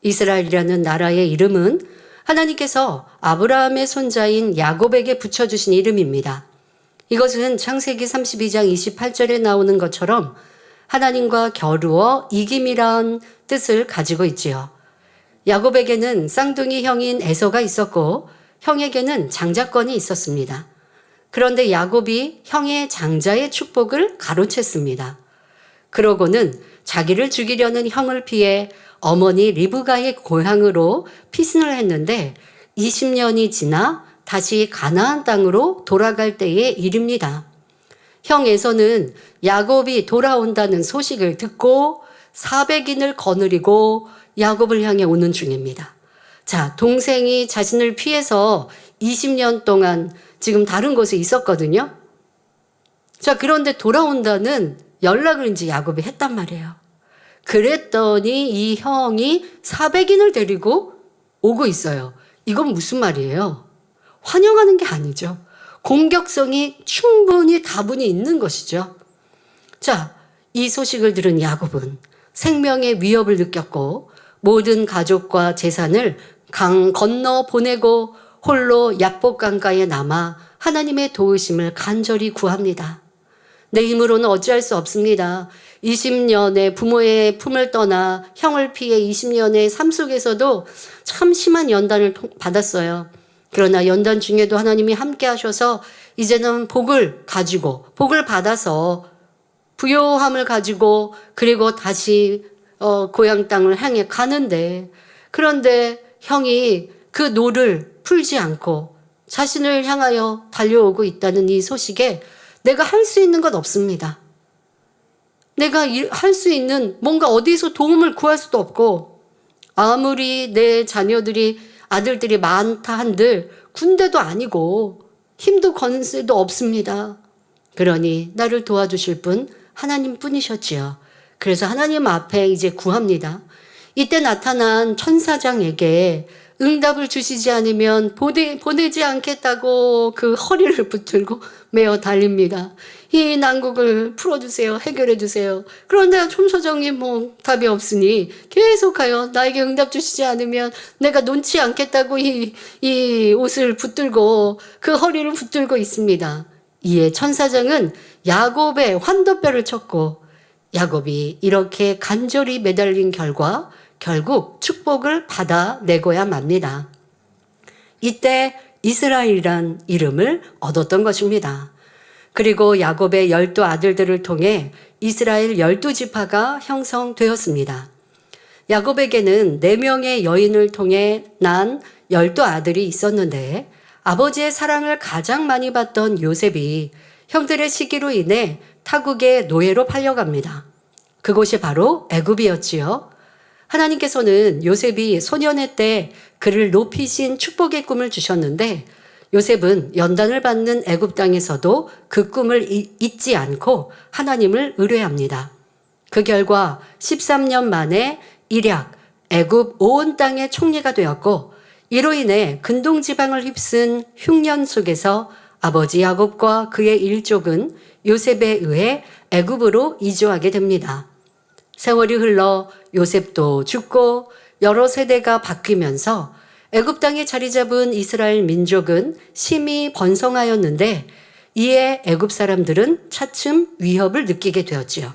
이스라엘이라는 나라의 이름은 하나님께서 아브라함의 손자인 야곱에게 붙여주신 이름입니다. 이것은 창세기 32장 28절에 나오는 것처럼 하나님과 겨루어 이김이란 뜻을 가지고 있지요. 야곱에게는 쌍둥이 형인 에서가 있었고 형에게는 장자권이 있었습니다. 그런데 야곱이 형의 장자의 축복을 가로챘습니다. 그러고는 자기를 죽이려는 형을 피해 어머니 리브가의 고향으로 피신을 했는데 20년이 지나 다시 가나안 땅으로 돌아갈 때의 일입니다. 형 에서는 야곱이 돌아온다는 소식을 듣고 400인을 거느리고 야곱을 향해 오는 중입니다. 자, 동생이 자신을 피해서 20년 동안 지금 다른 곳에 있었거든요. 자, 그런데 돌아온다는 연락을 이제 야곱이 했단 말이에요. 그랬더니 이 형이 400인을 데리고 오고 있어요. 이건 무슨 말이에요? 환영하는 게 아니죠. 공격성이 충분히 다분히 있는 것이죠. 자, 이 소식을 들은 야곱은 생명의 위협을 느꼈고 모든 가족과 재산을 강 건너 보내고 홀로 야복 강가에 남아 하나님의 도우심을 간절히 구합니다. 내 힘으로는 어찌할 수 없습니다. 20년의 부모의 품을 떠나 형을 피해 20년의 삶 속에서도 참 심한 연단을 받았어요. 그러나 연단 중에도 하나님이 함께 하셔서 이제는 복을 받아서 부요함을 가지고 그리고 다시 고향 땅을 향해 가는데 그런데 형이 그 노를 풀지 않고 자신을 향하여 달려오고 있다는 이 소식에 내가 할 수 있는 것 없습니다. 내가 할 수 있는 뭔가 어디서 도움을 구할 수도 없고 아무리 내 자녀들이 아들들이 많다 한들 군대도 아니고 힘도 건세도 없습니다. 그러니 나를 도와주실 분 하나님 뿐이셨지요. 그래서 하나님 앞에 이제 구합니다. 이때 나타난 천사장에게 응답을 주시지 않으면 보내지 않겠다고 그 허리를 붙들고 메어 달립니다. 이 난국을 풀어주세요. 해결해주세요. 그런데 촌소정이 뭐 답이 없으니 계속하여 나에게 응답 주시지 않으면 내가 놓지 않겠다고 이 옷을 붙들고 그 허리를 붙들고 있습니다. 이에 천사장은 야곱의 환도뼈를 쳤고 야곱이 이렇게 간절히 매달린 결과 결국 축복을 받아내고야 맙니다. 이때 이스라엘이란 이름을 얻었던 것입니다. 그리고 야곱의 12 아들들을 통해 이스라엘 12지파가 형성되었습니다. 야곱에게는 4명의 여인을 통해 난 12 아들이 있었는데 아버지의 사랑을 가장 많이 받던 요셉이 형들의 시기로 인해 타국의 노예로 팔려갑니다. 그곳이 바로 애굽이었지요. 하나님께서는 요셉이 소년의 때 그를 높이신 축복의 꿈을 주셨는데 요셉은 연단을 받는 애굽 땅에서도 그 꿈을 잊지 않고 하나님을 의뢰합니다. 그 결과 13년 만에 일약 애굽 온 땅의 총리가 되었고 이로 인해 근동 지방을 휩쓴 흉년 속에서 아버지 야곱과 그의 일족은 요셉에 의해 애굽으로 이주하게 됩니다. 세월이 흘러 요셉도 죽고 여러 세대가 바뀌면서 애굽 땅에 자리 잡은 이스라엘 민족은 심히 번성하였는데 이에 애굽 사람들은 차츰 위협을 느끼게 되었지요.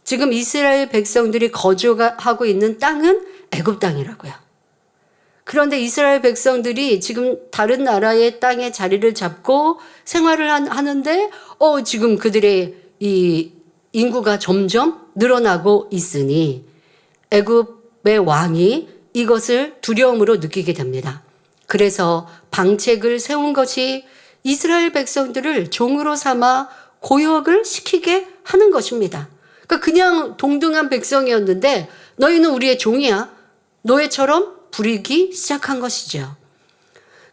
지금 이스라엘 백성들이 거주하고 있는 땅은 애굽 땅이라고요. 그런데 이스라엘 백성들이 지금 다른 나라의 땅에 자리를 잡고 생활을 하는데 지금 그들의 이 인구가 점점 늘어나고 있으니 애굽의 왕이 이것을 두려움으로 느끼게 됩니다. 그래서 방책을 세운 것이 이스라엘 백성들을 종으로 삼아 고역을 시키게 하는 것입니다. 그러니까 그냥 동등한 백성이었는데 너희는 우리의 종이야. 노예처럼 부리기 시작한 것이죠.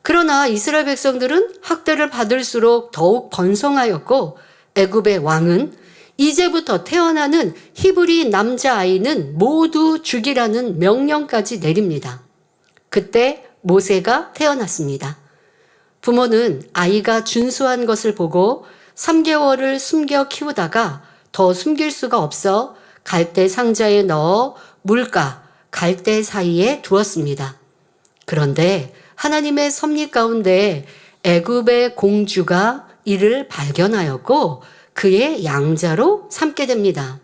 그러나 이스라엘 백성들은 학대를 받을수록 더욱 번성하였고 애굽의 왕은 이제부터 태어나는 히브리 남자아이는 모두 죽이라는 명령까지 내립니다. 그때 모세가 태어났습니다. 부모는 아이가 준수한 것을 보고 3개월을 숨겨 키우다가 더 숨길 수가 없어 갈대 상자에 넣어 물가, 갈대 사이에 두었습니다. 그런데 하나님의 섭리 가운데 애굽의 공주가 이를 발견하였고 그의 양자로 삼게 됩니다.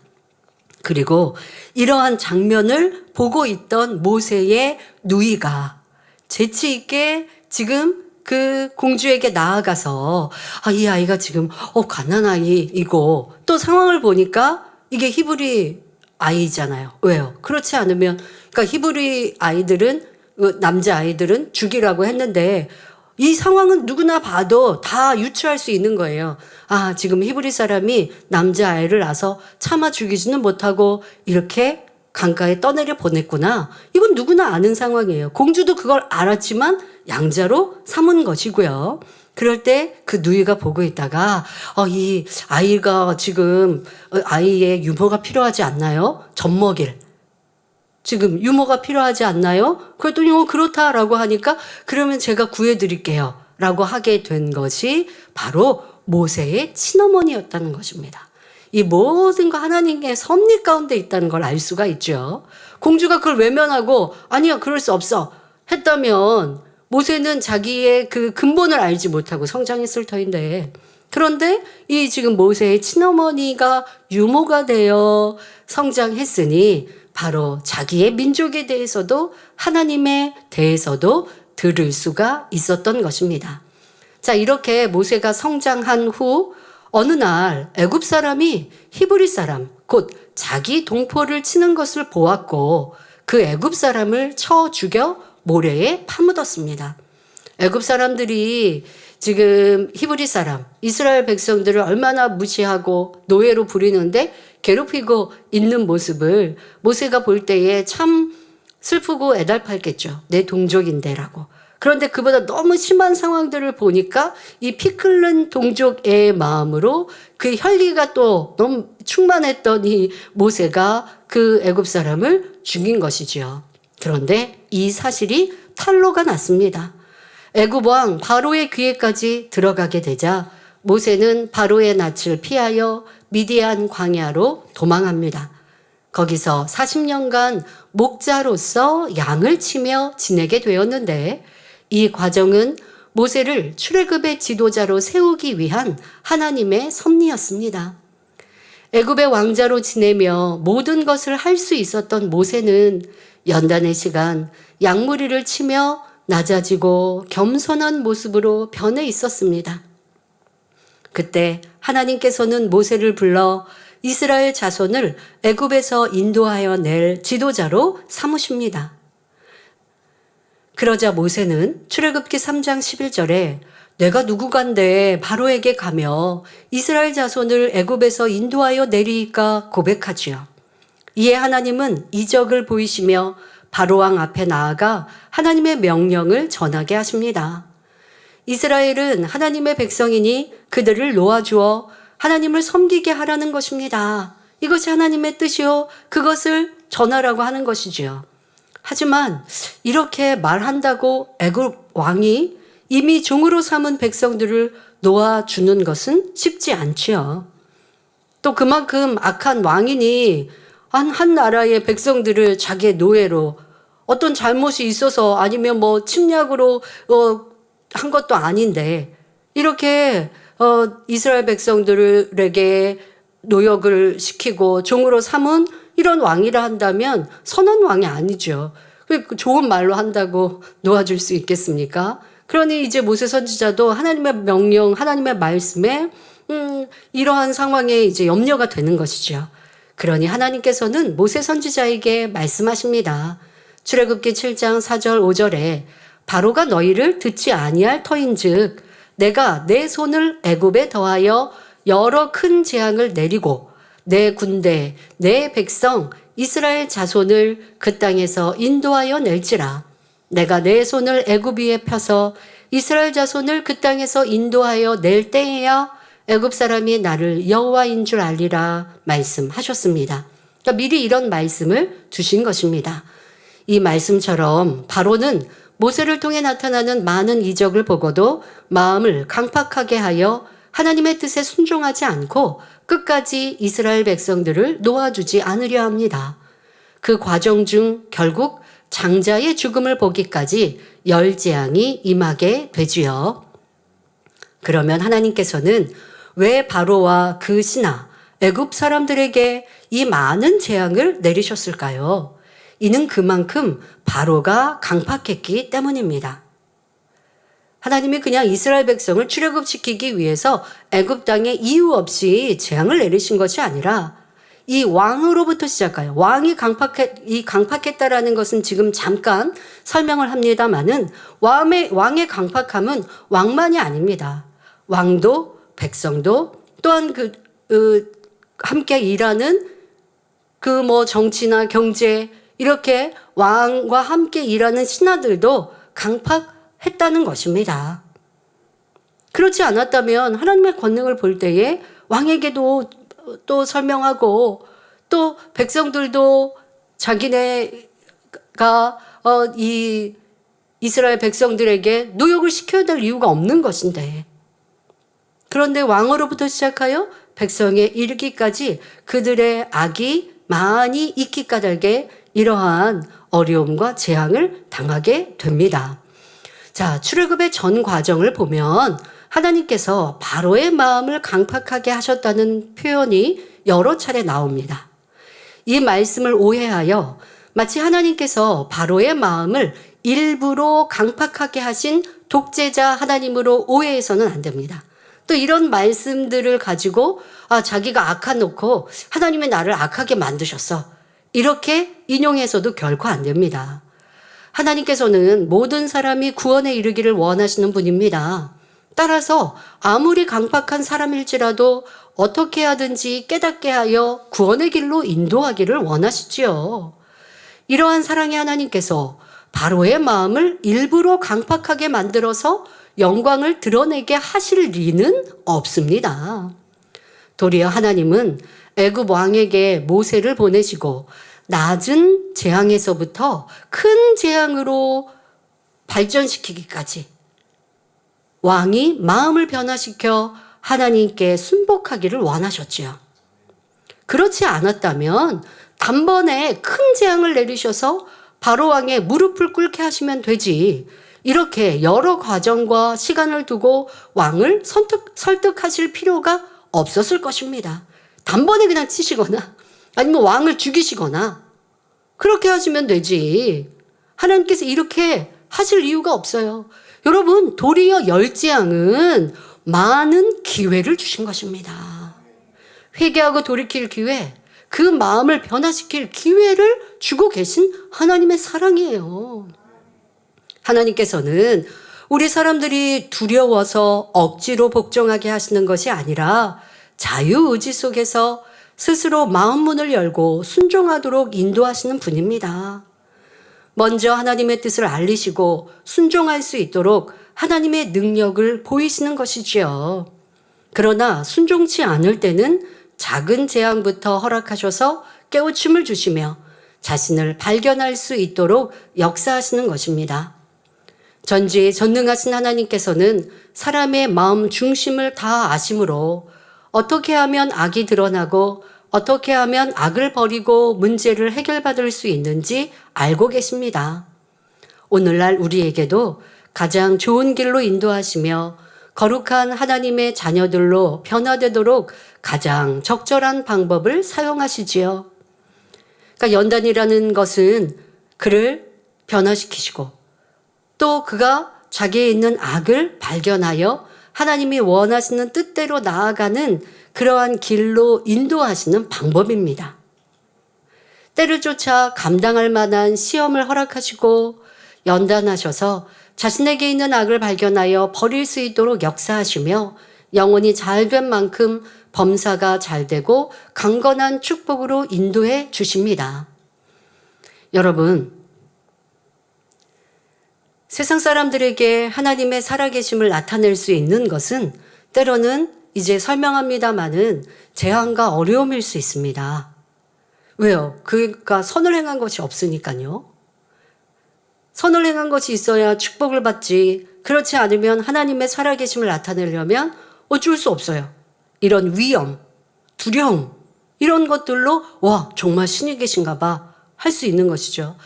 그리고 이러한 장면을 보고 있던 모세의 누이가 재치 있게 지금 그 공주에게 나아가서 이 아이가 지금 갓난아이이고 또 상황을 보니까 이게 히브리 아이잖아요. 왜요? 그렇지 않으면 그러니까 히브리 아이들은 남자 아이들은 죽이라고 했는데 이 상황은 누구나 봐도 다 유추할 수 있는 거예요. 지금 히브리 사람이 남자아이를 낳아서 차마 죽이지는 못하고 이렇게 강가에 떠내려 보냈구나. 이건 누구나 아는 상황이에요. 공주도 그걸 알았지만 양자로 삼은 것이고요. 그럴 때 그 누이가 보고 있다가 이 아이가 지금 아이의 유모가 필요하지 않나요? 젖먹일. 지금 유모가 필요하지 않나요? 그랬더니 그렇다라고 하니까 그러면 제가 구해드릴게요 라고 하게 된 것이 바로 모세의 친어머니였다는 것입니다. 이 모든 거 하나님의 섭리 가운데 있다는 걸 알 수가 있죠. 공주가 그걸 외면하고 아니야 그럴 수 없어 했다면 모세는 자기의 그 근본을 알지 못하고 성장했을 터인데 그런데 이 지금 모세의 친어머니가 유모가 되어 성장했으니 바로 자기의 민족에 대해서도 하나님에 대해서도 들을 수가 있었던 것입니다. 자, 이렇게 모세가 성장한 후 어느 날 애굽 사람이 히브리 사람 곧 자기 동포를 치는 것을 보았고 그 애굽 사람을 쳐 죽여 모래에 파묻었습니다. 애굽 사람들이 지금 히브리 사람, 이스라엘 백성들을 얼마나 무시하고 노예로 부리는데 괴롭히고 있는 모습을 모세가 볼 때에 참 슬프고 애달팠겠죠. 내 동족인데라고. 그런데 그보다 너무 심한 상황들을 보니까 이 피 끓는 동족의 마음으로 그 혈기가 또 너무 충만했던 이 모세가 그 애굽 사람을 죽인 것이죠. 그런데 이 사실이 탄로가 났습니다. 애굽 왕 바로의 귀에까지 들어가게 되자 모세는 바로의 낯을 피하여 미디안 광야로 도망합니다. 거기서 40년간 목자로서 양을 치며 지내게 되었는데 이 과정은 모세를 출애굽의 지도자로 세우기 위한 하나님의 섭리였습니다. 애굽의 왕자로 지내며 모든 것을 할 수 있었던 모세는 연단의 시간 양무리를 치며 낮아지고 겸손한 모습으로 변해 있었습니다. 그때 하나님께서는 모세를 불러 이스라엘 자손을 애굽에서 인도하여 낼 지도자로 삼으십니다. 그러자 모세는 출애굽기 3장 11절에 내가 누구간데 바로에게 가며 이스라엘 자손을 애굽에서 인도하여 내리이까 고백하지요. 이에 하나님은 이적을 보이시며 바로 왕 앞에 나아가 하나님의 명령을 전하게 하십니다. 이스라엘은 하나님의 백성이니 그들을 놓아주어 하나님을 섬기게 하라는 것입니다. 이것이 하나님의 뜻이요 그것을 전하라고 하는 것이지요. 하지만 이렇게 말한다고 애굽 왕이 이미 종으로 삼은 백성들을 놓아주는 것은 쉽지 않지요. 또 그만큼 악한 왕이니 한 나라의 백성들을 자기의 노예로 어떤 잘못이 있어서 아니면 뭐 침략으로 한 것도 아닌데 이렇게 이스라엘 백성들에게 노역을 시키고 종으로 삼은 이런 왕이라 한다면 선한 왕이 아니죠. 좋은 말로 한다고 놓아줄 수 있겠습니까? 그러니 이제 모세 선지자도 하나님의 명령, 하나님의 말씀에 이러한 상황에 이제 염려가 되는 것이죠. 그러니 하나님께서는 모세 선지자에게 말씀하십니다. 출애굽기 7장 4절 5절에 바로가 너희를 듣지 아니할 터인즉 내가 내 손을 애굽에 더하여 여러 큰 재앙을 내리고 내 군대 내 백성 이스라엘 자손을 그 땅에서 인도하여 낼지라. 내가 내 손을 애굽 위에 펴서 이스라엘 자손을 그 땅에서 인도하여 낼 때에야 애굽 사람이 나를 여호와인 줄 알리라 말씀하셨습니다. 그러니까 미리 이런 말씀을 주신 것입니다. 이 말씀처럼 바로는 모세를 통해 나타나는 많은 이적을 보고도 마음을 강팍하게 하여 하나님의 뜻에 순종하지 않고 끝까지 이스라엘 백성들을 놓아주지 않으려 합니다. 그 과정 중 결국 장자의 죽음을 보기까지 열 재앙이 임하게 되지요. 그러면 하나님께서는 왜 바로와 그 신하 애굽 사람들에게 이 많은 재앙을 내리셨을까요? 이는 그만큼 바로가 강팍했기 때문입니다. 하나님이 그냥 이스라엘 백성을 출애굽시키기 위해서 애굽 땅에 이유 없이 재앙을 내리신 것이 아니라 이 왕으로부터 시작하여 왕이 강팍했다라는 것은 지금 잠깐 설명을 합니다마는 왕의 강팍함은 왕만이 아닙니다. 왕도 백성도 또한 함께 일하는 정치나 경제 이렇게 왕과 함께 일하는 신하들도 강팍했다는 것입니다. 그렇지 않았다면 하나님의 권능을 볼 때에 왕에게도 또 설명하고 또 백성들도 자기네가 이 이스라엘 백성들에게 노역을 시켜야 될 이유가 없는 것인데 그런데 왕으로부터 시작하여 백성에 이르기까지 그들의 악이 많이 있기 까닭에 이러한 어려움과 재앙을 당하게 됩니다. 자, 출애굽의 전 과정을 보면 하나님께서 바로의 마음을 강팍하게 하셨다는 표현이 여러 차례 나옵니다. 이 말씀을 오해하여 마치 하나님께서 바로의 마음을 일부러 강팍하게 하신 독재자 하나님으로 오해해서는 안 됩니다. 또 이런 말씀들을 가지고 자기가 악해놓고 하나님이 나를 악하게 만드셨어. 이렇게 인용해서도 결코 안 됩니다. 하나님께서는 모든 사람이 구원에 이르기를 원하시는 분입니다. 따라서 아무리 강팍한 사람일지라도 어떻게 하든지 깨닫게 하여 구원의 길로 인도하기를 원하시지요. 이러한 사랑의 하나님께서 바로의 마음을 일부러 강팍하게 만들어서 영광을 드러내게 하실 리는 없습니다. 도리어 하나님은 애굽 왕에게 모세를 보내시고 낮은 재앙에서부터 큰 재앙으로 발전시키기까지 왕이 마음을 변화시켜 하나님께 순복하기를 원하셨지요. 그렇지 않았다면 단번에 큰 재앙을 내리셔서 바로 왕의 무릎을 꿇게 하시면 되지, 이렇게 여러 과정과 시간을 두고 왕을 설득하실 필요가 없었을 것입니다. 단번에 그냥 치시거나 아니면 왕을 죽이시거나 그렇게 하시면 되지, 하나님께서 이렇게 하실 이유가 없어요. 여러분, 도리어 열지양은 많은 기회를 주신 것입니다. 회개하고 돌이킬 기회, 그 마음을 변화시킬 기회를 주고 계신 하나님의 사랑이에요. 하나님께서는 우리 사람들이 두려워서 억지로 복종하게 하시는 것이 아니라 자유의지 속에서 스스로 마음 문을 열고 순종하도록 인도하시는 분입니다. 먼저 하나님의 뜻을 알리시고 순종할 수 있도록 하나님의 능력을 보이시는 것이지요. 그러나 순종치 않을 때는 작은 재앙부터 허락하셔서 깨우침을 주시며 자신을 발견할 수 있도록 역사하시는 것입니다. 전지에 전능하신 하나님께서는 사람의 마음 중심을 다 아심으로 어떻게 하면 악이 드러나고 어떻게 하면 악을 버리고 문제를 해결받을 수 있는지 알고 계십니다. 오늘날 우리에게도 가장 좋은 길로 인도하시며 거룩한 하나님의 자녀들로 변화되도록 가장 적절한 방법을 사용하시지요. 그러니까 연단이라는 것은 그를 변화시키시고 또 그가 자기에 있는 악을 발견하여 하나님이 원하시는 뜻대로 나아가는 그러한 길로 인도하시는 방법입니다. 때를 쫓아 감당할 만한 시험을 허락하시고 연단하셔서 자신에게 있는 악을 발견하여 버릴 수 있도록 역사하시며 영혼이 잘된 만큼 범사가 잘되고 강건한 축복으로 인도해 주십니다. 여러분, 세상 사람들에게 하나님의 살아계심을 나타낼 수 있는 것은 때로는 이제 설명합니다마는 재앙과 어려움일 수 있습니다. 왜요? 그가 선을 행한 것이 없으니까요. 선을 행한 것이 있어야 축복을 받지, 그렇지 않으면 하나님의 살아계심을 나타내려면 어쩔 수 없어요. 이런 위험, 두려움, 이런 것들로 와, 정말 신이 계신가 봐 할 수 있는 것이죠.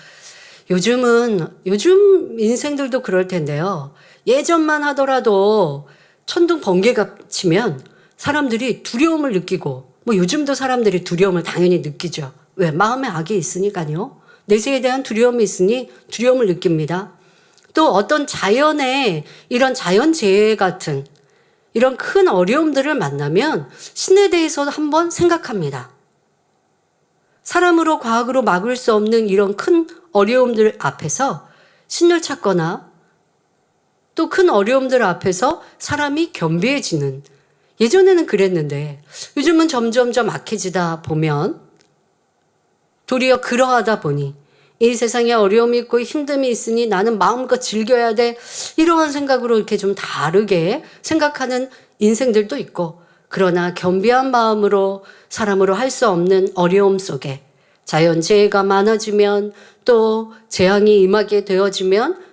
요즘 인생들도 그럴 텐데요. 예전만 하더라도 천둥 번개가 치면 사람들이 두려움을 느끼고, 뭐 요즘도 사람들이 두려움을 당연히 느끼죠. 왜? 마음에 악이 있으니까요. 내세에 대한 두려움이 있으니 두려움을 느낍니다. 또 어떤 자연의 이런 자연재해 같은 이런 큰 어려움들을 만나면 신에 대해서 한번 생각합니다. 사람으로 과학으로 막을 수 없는 이런 큰 어려움들 앞에서 신을 찾거나 또 큰 어려움들 앞에서 사람이 겸비해지는, 예전에는 그랬는데 요즘은 점점점 악해지다 보면 도리어 그러하다 보니 이 세상에 어려움이 있고 힘듦이 있으니 나는 마음껏 즐겨야 돼, 이러한 생각으로 이렇게 좀 다르게 생각하는 인생들도 있고, 그러나 겸비한 마음으로 사람으로 할 수 없는 어려움 속에 자연재해가 많아지면 또 재앙이 임하게 되어지면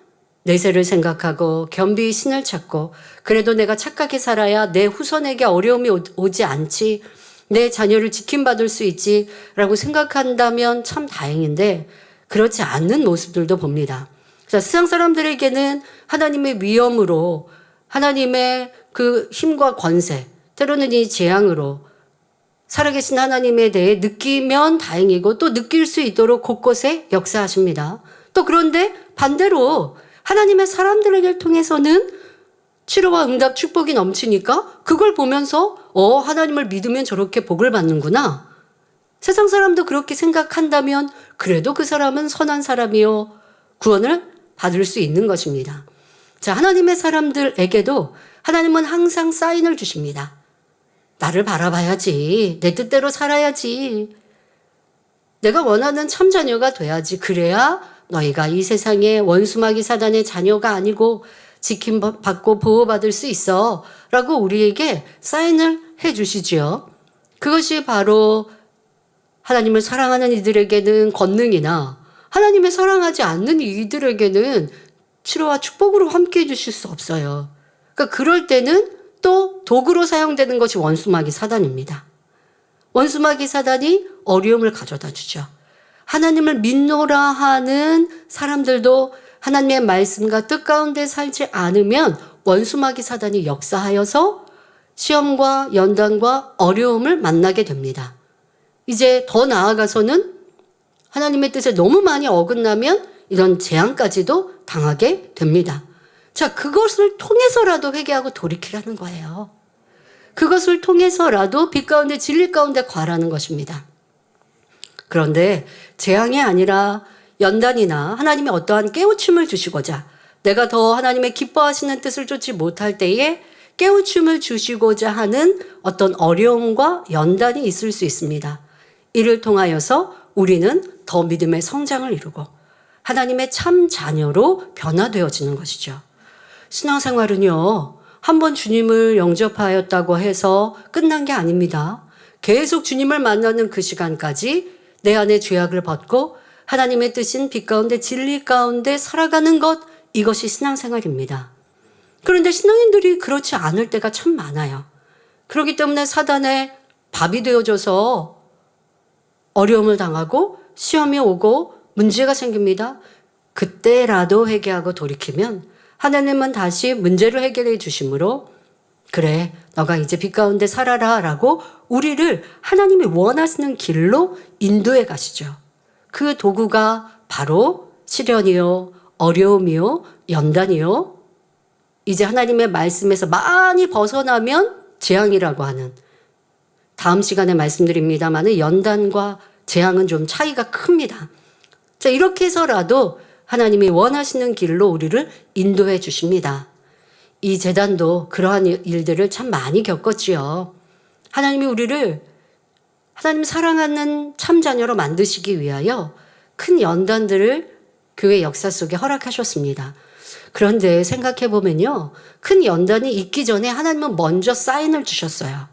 내세를 생각하고 겸비히 신을 찾고, 그래도 내가 착하게 살아야 내 후손에게 어려움이 오지 않지, 내 자녀를 지킴받을 수 있지 라고 생각한다면 참 다행인데 그렇지 않는 모습들도 봅니다. 세상 사람들에게는 하나님의 위엄으로, 하나님의 그 힘과 권세, 때로는 이 재앙으로 살아계신 하나님에 대해 느끼면 다행이고 또 느낄 수 있도록 곳곳에 역사하십니다. 또 그런데 반대로 하나님의 사람들에게 통해서는 치료와 응답 축복이 넘치니까 그걸 보면서 하나님을 믿으면 저렇게 복을 받는구나. 세상 사람도 그렇게 생각한다면 그래도 그 사람은 선한 사람이요 구원을 받을 수 있는 것입니다. 자, 하나님의 사람들에게도 하나님은 항상 사인을 주십니다. 나를 바라봐야지. 내 뜻대로 살아야지. 내가 원하는 참자녀가 돼야지. 그래야 너희가 이 세상의 원수마귀 사단의 자녀가 아니고 지킴받고 보호받을 수 있어 라고 우리에게 사인을 해 주시지요. 그것이 바로 하나님을 사랑하는 이들에게는 권능이나 하나님을 사랑하지 않는 이들에게는 치료와 축복으로 함께 해주실 수 없어요. 그러니까 그럴 때는 또 도구로 사용되는 것이 원수마귀 사단입니다. 원수마귀 사단이 어려움을 가져다 주죠. 하나님을 믿노라 하는 사람들도 하나님의 말씀과 뜻 가운데 살지 않으면 원수마귀 사단이 역사하여서 시험과 연단과 어려움을 만나게 됩니다. 이제 더 나아가서는 하나님의 뜻에 너무 많이 어긋나면 이런 재앙까지도 당하게 됩니다. 자, 그것을 통해서라도 회개하고 돌이키라는 거예요. 그것을 통해서라도 빛 가운데 진리 가운데 거하라는 것입니다. 그런데 재앙이 아니라 연단이나 하나님이 어떠한 깨우침을 주시고자 내가 더 하나님의 기뻐하시는 뜻을 쫓지 못할 때에 깨우침을 주시고자 하는 어떤 어려움과 연단이 있을 수 있습니다. 이를 통하여서 우리는 더 믿음의 성장을 이루고 하나님의 참 자녀로 변화되어지는 것이죠. 신앙생활은요, 한번 주님을 영접하였다고 해서 끝난 게 아닙니다. 계속 주님을 만나는 그 시간까지 내 안에 죄악을 벗고 하나님의 뜻인 빛 가운데 진리 가운데 살아가는 것, 이것이 신앙생활입니다. 그런데 신앙인들이 그렇지 않을 때가 참 많아요. 그렇기 때문에 사단의 밥이 되어져서 어려움을 당하고 시험이 오고 문제가 생깁니다. 그때라도 회개하고 돌이키면 하나님은 다시 문제를 해결해 주심으로 그래, 너가 이제 빛 가운데 살아라 라고 우리를 하나님이 원하시는 길로 인도해 가시죠. 그 도구가 바로 시련이요, 어려움이요, 연단이요. 이제 하나님의 말씀에서 많이 벗어나면 재앙이라고 하는, 다음 시간에 말씀드립니다만 연단과 재앙은 좀 차이가 큽니다. 자, 이렇게 해서라도 하나님이 원하시는 길로 우리를 인도해 주십니다. 이 재단도 그러한 일들을 참 많이 겪었지요. 하나님이 우리를 하나님 사랑하는 참 자녀로 만드시기 위하여 큰 연단들을 교회 역사 속에 허락하셨습니다. 그런데 생각해 보면요, 큰 연단이 있기 전에 하나님은 먼저 사인을 주셨어요.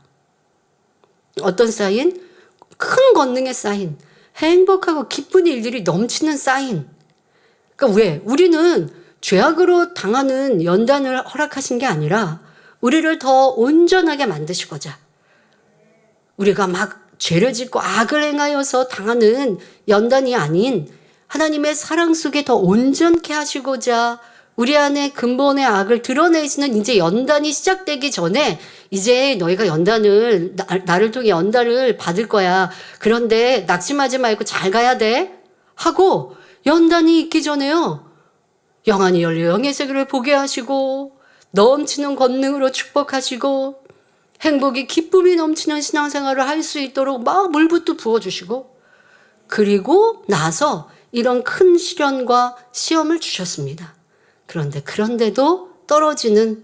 어떤 사인? 큰 권능의 사인, 행복하고 기쁜 일들이 넘치는 사인. 그러니까 왜? 우리는 죄악으로 당하는 연단을 허락하신 게 아니라 우리를 더 온전하게 만드시고자, 우리가 막 죄를 짓고 악을 행하여서 당하는 연단이 아닌 하나님의 사랑 속에 더 온전케 하시고자 우리 안에 근본의 악을 드러내시는 이제 연단이 시작되기 전에 이제 너희가 연단을, 나를 통해 연단을 받을 거야. 그런데 낙심하지 말고 잘 가야 돼. 하고 연단이 있기 전에요, 영안이 열려 영의 세계를 보게 하시고 넘치는 권능으로 축복하시고 행복이 기쁨이 넘치는 신앙생활을 할 수 있도록 막 물부터 부어주시고 그리고 나서 이런 큰 시련과 시험을 주셨습니다. 그런데도 떨어지는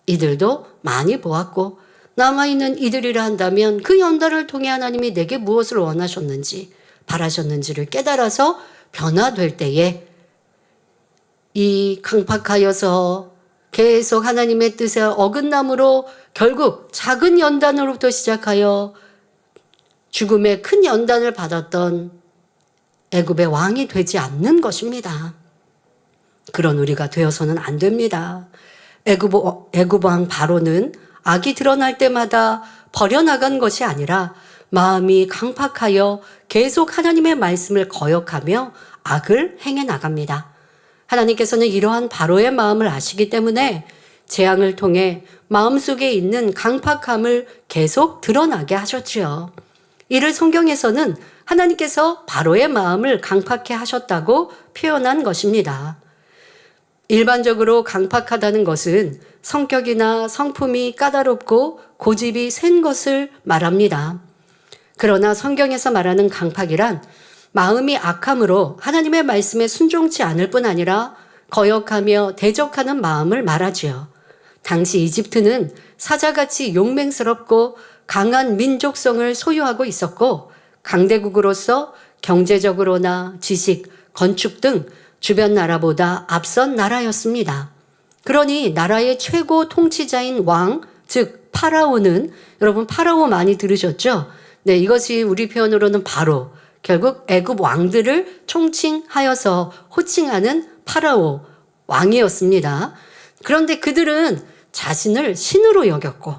이들도 많이 보았고 남아있는 이들이라 한다면 그 연단을 통해 하나님이 내게 무엇을 원하셨는지 바라셨는지를 깨달아서 변화될 때에 이 강팍하여서 계속 하나님의 뜻에 어긋남으로 결국 작은 연단으로부터 시작하여 죽음의 큰 연단을 받았던 애굽의 왕이 되지 않는 것입니다. 그런 우리가 되어서는 안 됩니다. 애굽 왕 바로는 악이 드러날 때마다 버려나간 것이 아니라 마음이 강팍하여 계속 하나님의 말씀을 거역하며 악을 행해 나갑니다. 하나님께서는 이러한 바로의 마음을 아시기 때문에 재앙을 통해 마음속에 있는 강팍함을 계속 드러나게 하셨지요. 이를 성경에서는 하나님께서 바로의 마음을 강팍해 하셨다고 표현한 것입니다. 일반적으로 강팍하다는 것은 성격이나 성품이 까다롭고 고집이 센 것을 말합니다. 그러나 성경에서 말하는 강팍이란 마음이 악함으로 하나님의 말씀에 순종치 않을 뿐 아니라 거역하며 대적하는 마음을 말하지요. 당시 이집트는 사자같이 용맹스럽고 강한 민족성을 소유하고 있었고 강대국으로서 경제적으로나 지식, 건축 등 주변 나라보다 앞선 나라였습니다. 그러니 나라의 최고 통치자인 왕, 즉 파라오는, 여러분 파라오 많이 들으셨죠? 네, 이것이 우리 표현으로는 바로 결국 애굽 왕들을 총칭하여서 호칭하는 파라오, 왕이었습니다. 그런데 그들은 자신을 신으로 여겼고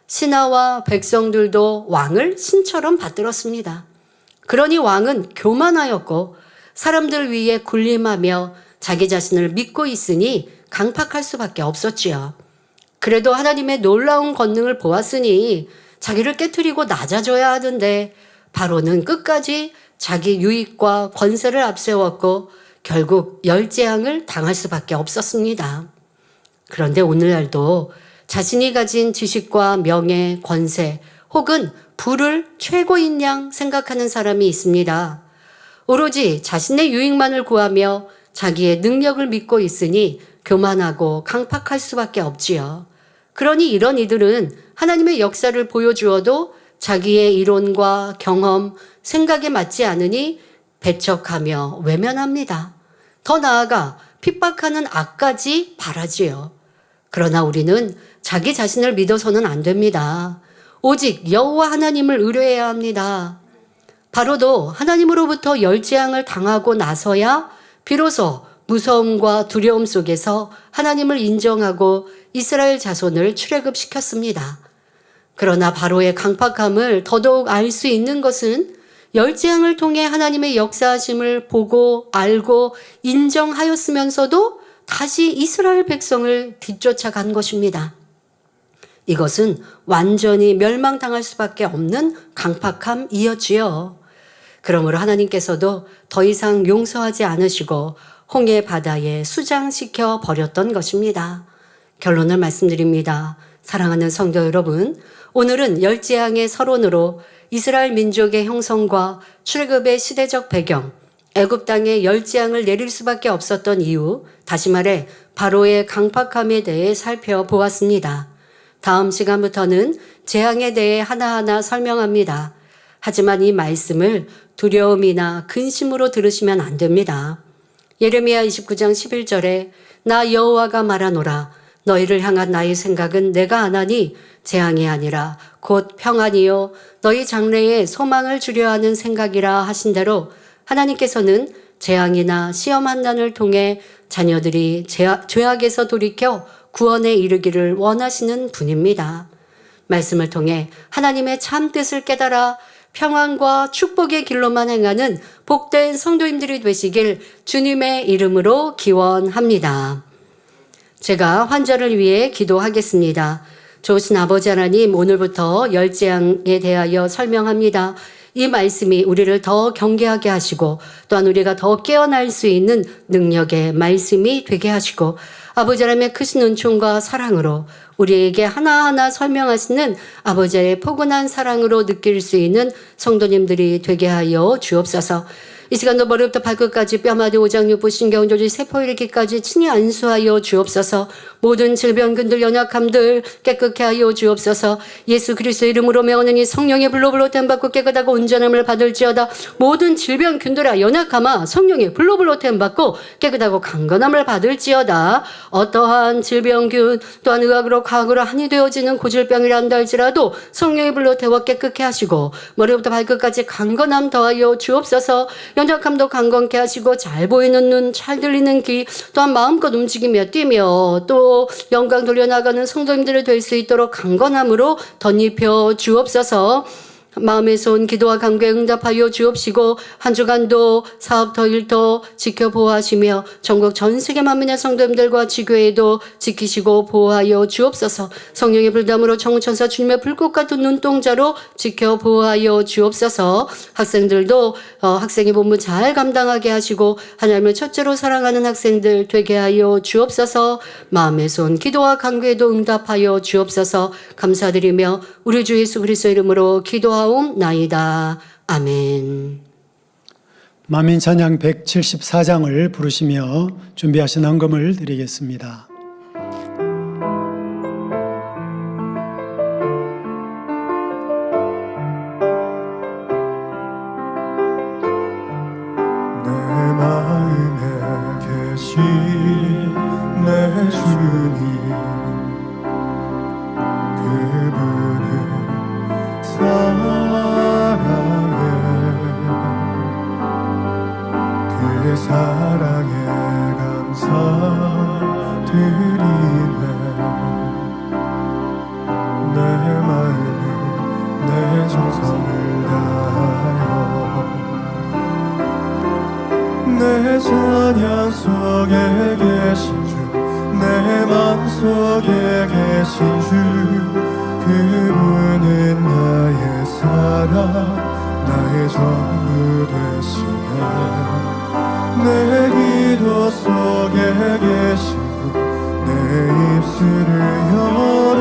신하와 백성들도 왕을 신처럼 받들었습니다. 그러니 왕은 교만하였고 사람들 위에 군림하며 자기 자신을 믿고 있으니 강팍할 수밖에 없었지요. 그래도 하나님의 놀라운 권능을 보았으니 자기를 깨트리고 낮아져야 하던데 바로는 끝까지 자기 유익과 권세를 앞세웠고 결국 열재앙을 당할 수밖에 없었습니다. 그런데 오늘날도 자신이 가진 지식과 명예, 권세 혹은 부를 최고인 양 생각하는 사람이 있습니다. 오로지 자신의 유익만을 구하며 자기의 능력을 믿고 있으니 교만하고 강팍할 수밖에 없지요. 그러니 이런 이들은 하나님의 역사를 보여주어도 자기의 이론과 경험, 생각에 맞지 않으니 배척하며 외면합니다. 더 나아가 핍박하는 악까지 바라지요. 그러나 우리는 자기 자신을 믿어서는 안 됩니다. 오직 여호와 하나님을 의뢰해야 합니다. 바로도 하나님으로부터 열재앙을 당하고 나서야 비로소 무서움과 두려움 속에서 하나님을 인정하고 이스라엘 자손을 출애굽시켰습니다. 그러나 바로의 강팍함을 더더욱 알 수 있는 것은 열재앙을 통해 하나님의 역사하심을 보고 알고 인정하였으면서도 다시 이스라엘 백성을 뒤쫓아간 것입니다. 이것은 완전히 멸망당할 수밖에 없는 강팍함이었지요. 그러므로 하나님께서도 더 이상 용서하지 않으시고 홍해 바다에 수장시켜 버렸던 것입니다. 결론을 말씀드립니다. 사랑하는 성도 여러분, 오늘은 열재앙의 서론으로 이스라엘 민족의 형성과 출애굽의 시대적 배경, 애굽 땅에 열재앙을 내릴 수밖에 없었던 이유, 다시 말해 바로의 강팍함에 대해 살펴보았습니다. 다음 시간부터는 재앙에 대해 하나하나 설명합니다. 하지만 이 말씀을 두려움이나 근심으로 들으시면 안 됩니다. 예레미야 29장 11절에 나 여호와가 말하노라 너희를 향한 나의 생각은 내가 안하니 재앙이 아니라 곧 평안이요 너희 장래에 소망을 주려 하는 생각이라 하신 대로 하나님께서는 재앙이나 시험 환난을 통해 자녀들이 죄악에서 돌이켜 구원에 이르기를 원하시는 분입니다. 말씀을 통해 하나님의 참 뜻을 깨달아 평안과 축복의 길로만 행하는 복된 성도님들이 되시길 주님의 이름으로 기원합니다. 제가 환자를 위해 기도하겠습니다. 좋으신 아버지 하나님, 오늘부터 열재앙에 대하여 설명합니다. 이 말씀이 우리를 더 경계하게 하시고 또한 우리가 더 깨어날 수 있는 능력의 말씀이 되게 하시고 아버지 하나님의 크신 은총과 사랑으로 우리에게 하나하나 설명하시는 아버지의 포근한 사랑으로 느낄 수 있는 성도님들이 되게 하여 주옵소서. 이 시간도 머리부터 발끝까지 뼈마디 오장육부 신경조직 세포이르기까지 친히 안수하여 주옵소서. 모든 질병균들 연약함들 깨끗게 하여 주옵소서. 예수 그리스도 이름으로 명하느니 성령의 불로 템 받고 깨끗하고 온전함을 받을지어다. 모든 질병균들아 연약함아 성령의 불로 템 받고 깨끗하고 강건함을 받을지어다. 어떠한 질병균 또한 의학으로 과학으로 한이 되어지는 고질병이라 한다 할지라도 성령의 불로 태워 깨끗게 하시고 머리부터 발끝까지 강건함 더하여 주옵소서. 연약함도 강건케 하시고 잘 보이는 눈, 잘 들리는 귀, 또한 마음껏 움직이며 뛰며 또 영광 돌려나가는 성도님들이 될 수 있도록 강건함으로 덧입혀 주옵소서. 마음의 손 기도와 간구에 응답하여 주옵시고 한 주간도 사업터 일터 지켜보호하시며 전국 전 세계 만민의 성도님들과 지교회도 지키시고 보호하여 주옵소서. 성령의 불담으로 청천사 주님의 불꽃 같은 눈동자로 지켜보호하여 주옵소서. 학생들도 학생의 본분 잘 감당하게 하시고 하나님을 첫째로 사랑하는 학생들 되게 하여 주옵소서. 마음의 손 기도와 간구에도 응답하여 주옵소서. 감사드리며 우리 주 예수 그리스도 이름으로 기도하옵나이다. 아멘. 만민 찬양 174장을 부르시며 준비하신 헌금을 드리겠습니다. 내 마음에 계신 내 주님 그분을 사랑해 그 사랑에 감사 찬양 속에 계신 주 내 맘속에 계신 주 그분은 나의 사랑 나의 전부 되시네 내 기도 속에 계신 분 내 입술을 열어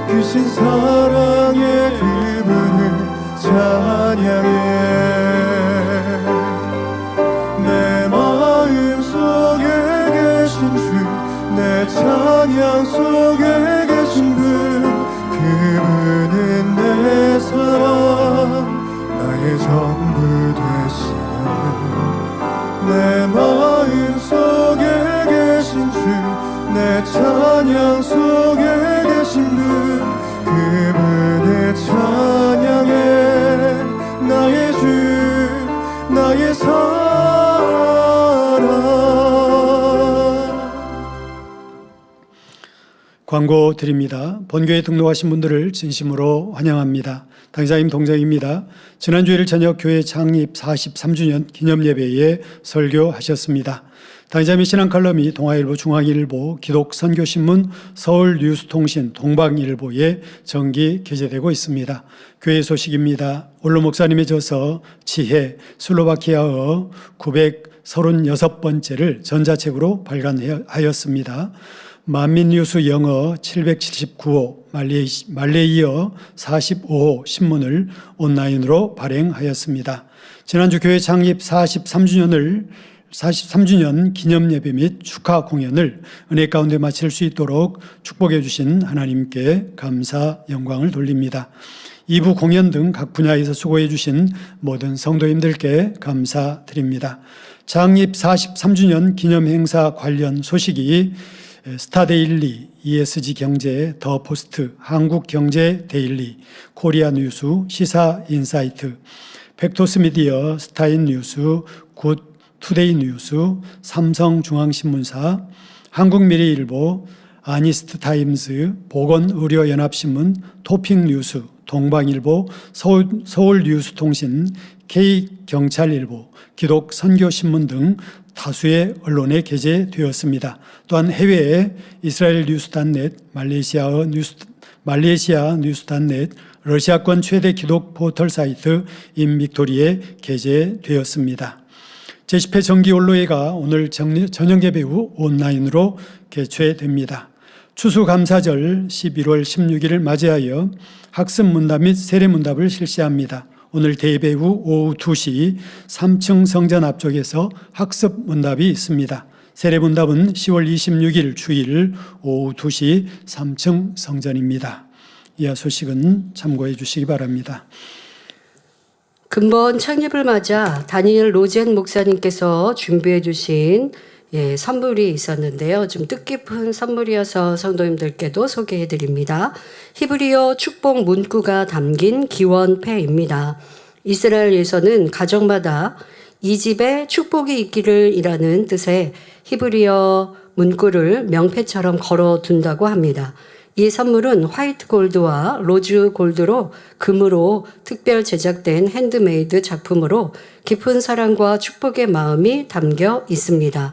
크신 사랑의 그분을 찬양해 내 마음 속에 계신 주 내 찬양 속에 계신 분 그분은 내 사랑 나의 전부 되시네 내 마음 속에 계신 주 내 찬양 속에 계신 분 그분의 찬양에 나의 주 나의 사랑. 광고 드립니다. 본교에 등록하신 분들을 진심으로 환영합니다. 당장님 동정입니다. 지난 주일 저녁 교회 창립 43주년 기념예배에 설교하셨습니다. 당장의 신앙칼럼이 동아일보, 중앙일보, 기독선교신문, 서울뉴스통신, 동방일보에 정기 게재되고 있습니다. 교회 소식입니다. 올로 목사님의 저서 지혜 슬로바키아어 936번째를 전자책으로 발간하였습니다. 만민뉴스 영어 779호, 말레이어 45호 신문을 온라인으로 발행하였습니다. 지난주 교회 창립 43주년 기념 예배 및 축하 공연을 은혜 가운데 마칠 수 있도록 축복해 주신 하나님께 감사 영광을 돌립니다. 2부 공연 등 각 분야에서 수고해 주신 모든 성도님들께 감사드립니다. 창립 43주년 기념 행사 관련 소식이 스타데일리, ESG경제, 더포스트, 한국경제데일리, 코리아뉴스, 시사인사이트, 팩토스미디어, 스타인뉴스, 굿투데이뉴스, 삼성중앙신문사, 한국미래일보, 아니스트타임즈, 보건의료연합신문, 토픽뉴스, 동방일보, 서울뉴스통신, K경찰일보, 기독선교신문 등 다수의 언론에 게재되었습니다. 또한 해외에 이스라엘 뉴스단넷, 말레이시아 뉴스단넷, 러시아권 최대 기독 포털 사이트 인빅토리에 게재되었습니다. 제10회 정기언론회가 오늘 저녁 예배 후 온라인으로 개최됩니다. 추수감사절 11월 16일을 맞이하여 학습문답 및 세례문답을 실시합니다. 오늘 대예배 후 오후 2시 3층 성전 앞쪽에서 학습 문답이 있습니다. 세례 문답은 10월 26일 주일 오후 2시 3층 성전입니다. 이하 소식은 참고해 주시기 바랍니다. 근본 창립을 맞아 다니엘 로젠 목사님께서 준비해 주신 선물이 있었는데요. 좀 뜻깊은 선물이어서 성도님들께도 소개해 드립니다. 히브리어 축복 문구가 담긴 기원패입니다. 이스라엘에서는 가정마다 이 집에 축복이 있기를 이라는 뜻의 히브리어 문구를 명패처럼 걸어둔다고 합니다. 이 선물은 화이트 골드와 로즈 골드로 금으로 특별 제작된 핸드메이드 작품으로 깊은 사랑과 축복의 마음이 담겨 있습니다.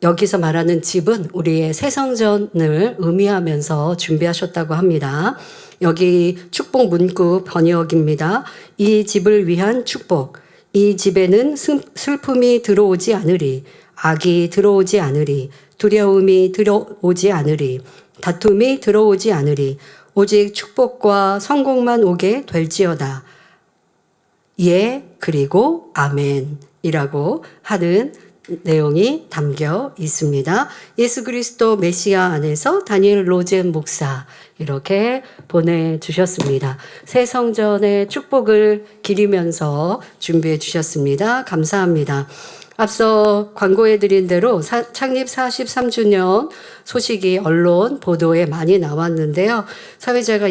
여기서 말하는 집은 우리의 새성전을 의미하면서 준비하셨다고 합니다. 여기 축복 문구 번역입니다. 이 집을 위한 축복. 이 집에는 슬픔이 들어오지 않으리. 악이 들어오지 않으리. 두려움이 들어오지 않으리. 다툼이 들어오지 않으리. 오직 축복과 성공만 오게 될지어다. 예, 그리고 아멘이라고 하는 내용이 담겨 있습니다. 예수 그리스도 메시아 안에서 다니엘 로젠 목사 이렇게 보내주셨습니다. 새 성전의 축복을 기리면서 준비해 주셨습니다. 감사합니다. 앞서 광고해드린 대로 창립 43주년 소식이 언론 보도에 많이 나왔는데요. 사회자가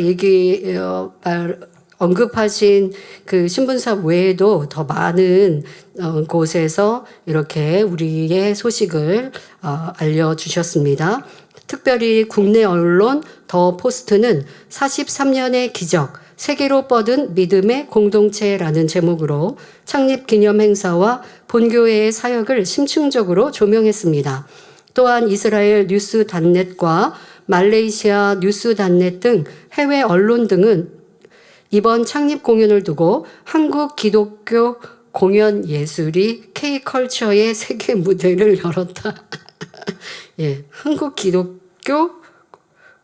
언급하신 그 신문사 외에도 더 많은 곳에서 이렇게 우리의 소식을 알려주셨습니다. 특별히 국내 언론 더 포스트는 43년의 기적, 세계로 뻗은 믿음의 공동체라는 제목으로 창립 기념 행사와 본교회의 사역을 심층적으로 조명했습니다. 또한 이스라엘 뉴스닷넷과 말레이시아 뉴스닷넷 등 해외 언론 등은 이번 창립 공연을 두고 한국 기독교 공연 예술이 K컬처의 세계 무대를 열었다. 예, 한국 기독교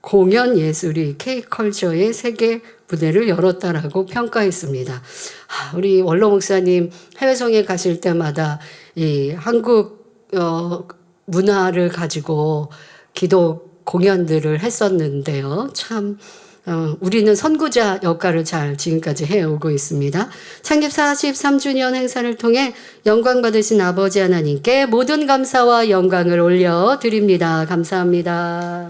공연 예술이 K컬처의 세계 무대를 열었다라고 평가했습니다. 우리 원로 목사님 해외성에 가실 때마다 이 한국 문화를 가지고 기도 공연들을 했었는데요. 참 우리는 선구자 역할을 잘 지금까지 해오고 있습니다. 창립 43주년 행사를 통해 영광 받으신 아버지 하나님께 모든 감사와 영광을 올려드립니다. 감사합니다.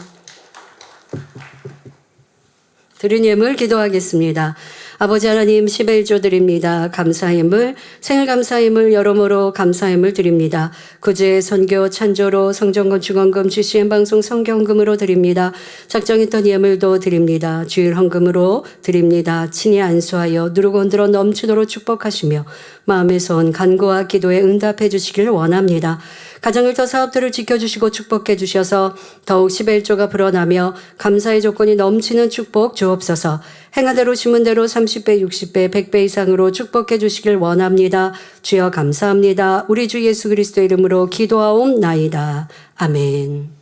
드린 예물 기도하겠습니다. 아버지 하나님 11조 드립니다. 감사예물, 생일감사예물 여러모로 감사예물 드립니다. 구제 선교 찬조로 성전건축원금 GCN방송 성경금으로 드립니다. 작정했던 예물도 드립니다. 주일 헌금으로 드립니다. 친히 안수하여 누르고 흔들어 넘치도록 축복하시며 마음의 소원 간구와 기도에 응답해 주시길 원합니다. 가정일터 사업들을 지켜주시고 축복해 주셔서 더욱 11조가 불어나며 감사의 조건이 넘치는 축복 주옵소서. 행하대로 심은대로 30배, 60배, 100배 이상으로 축복해 주시길 원합니다. 주여 감사합니다. 우리 주 예수 그리스도의 이름으로 기도하옵나이다. 아멘.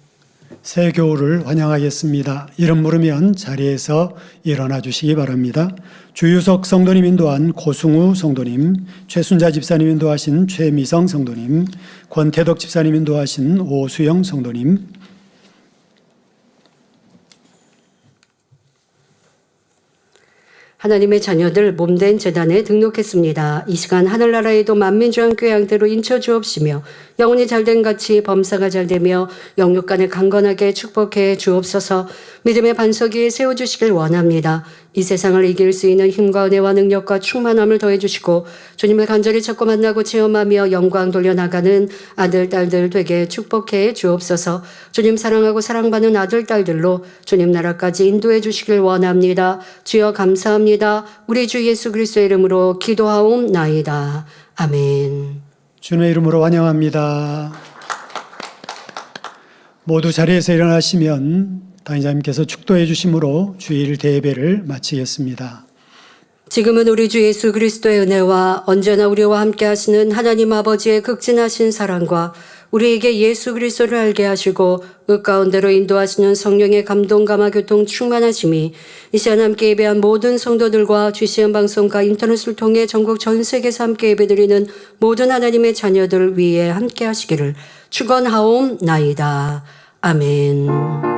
새 교우를 환영하겠습니다. 이름 부르면 자리에서 일어나 주시기 바랍니다. 주유석 성도님 인도한 고승우 성도님, 최순자 집사님 인도하신 최미성 성도님, 권태덕 집사님 인도하신 오수영 성도님, 하나님의 자녀들 몸된 재단에 등록했습니다. 이 시간 하늘나라에도 만민중앙교회 양대로 인쳐 주옵시며 영혼이 잘된 같이 범사가 잘되며 영육간을 강건하게 축복해 주옵소서. 믿음의 반석 위에 세워주시길 원합니다. 이 세상을 이길 수 있는 힘과 은혜와 능력과 충만함을 더해주시고 주님을 간절히 찾고 만나고 체험하며 영광 돌려나가는 아들, 딸들 되게 축복해 주옵소서. 주님 사랑하고 사랑받는 아들, 딸들로 주님 나라까지 인도해 주시길 원합니다. 주여 감사합니다. 우리 주 예수 그리스도의 이름으로 기도하옵나이다. 아멘. 주님의 이름으로 환영합니다. 모두 자리에서 일어나시면 당의자님께서 축도해 주심으로 주일 대예배를 마치겠습니다. 지금은 우리 주 예수 그리스도의 은혜와 언제나 우리와 함께 하시는 하나님 아버지의 극진하신 사랑과 우리에게 예수 그리스도를 알게 하시고 그 가운데로 인도하시는 성령의 감동, 감화, 교통 충만하심이 이 시간 함께 예배한 모든 성도들과 GCN 방송과 인터넷을 통해 전국 전 세계에서 함께 예배드리는 모든 하나님의 자녀들 위에 함께 하시기를 축원하옵나이다. 아멘.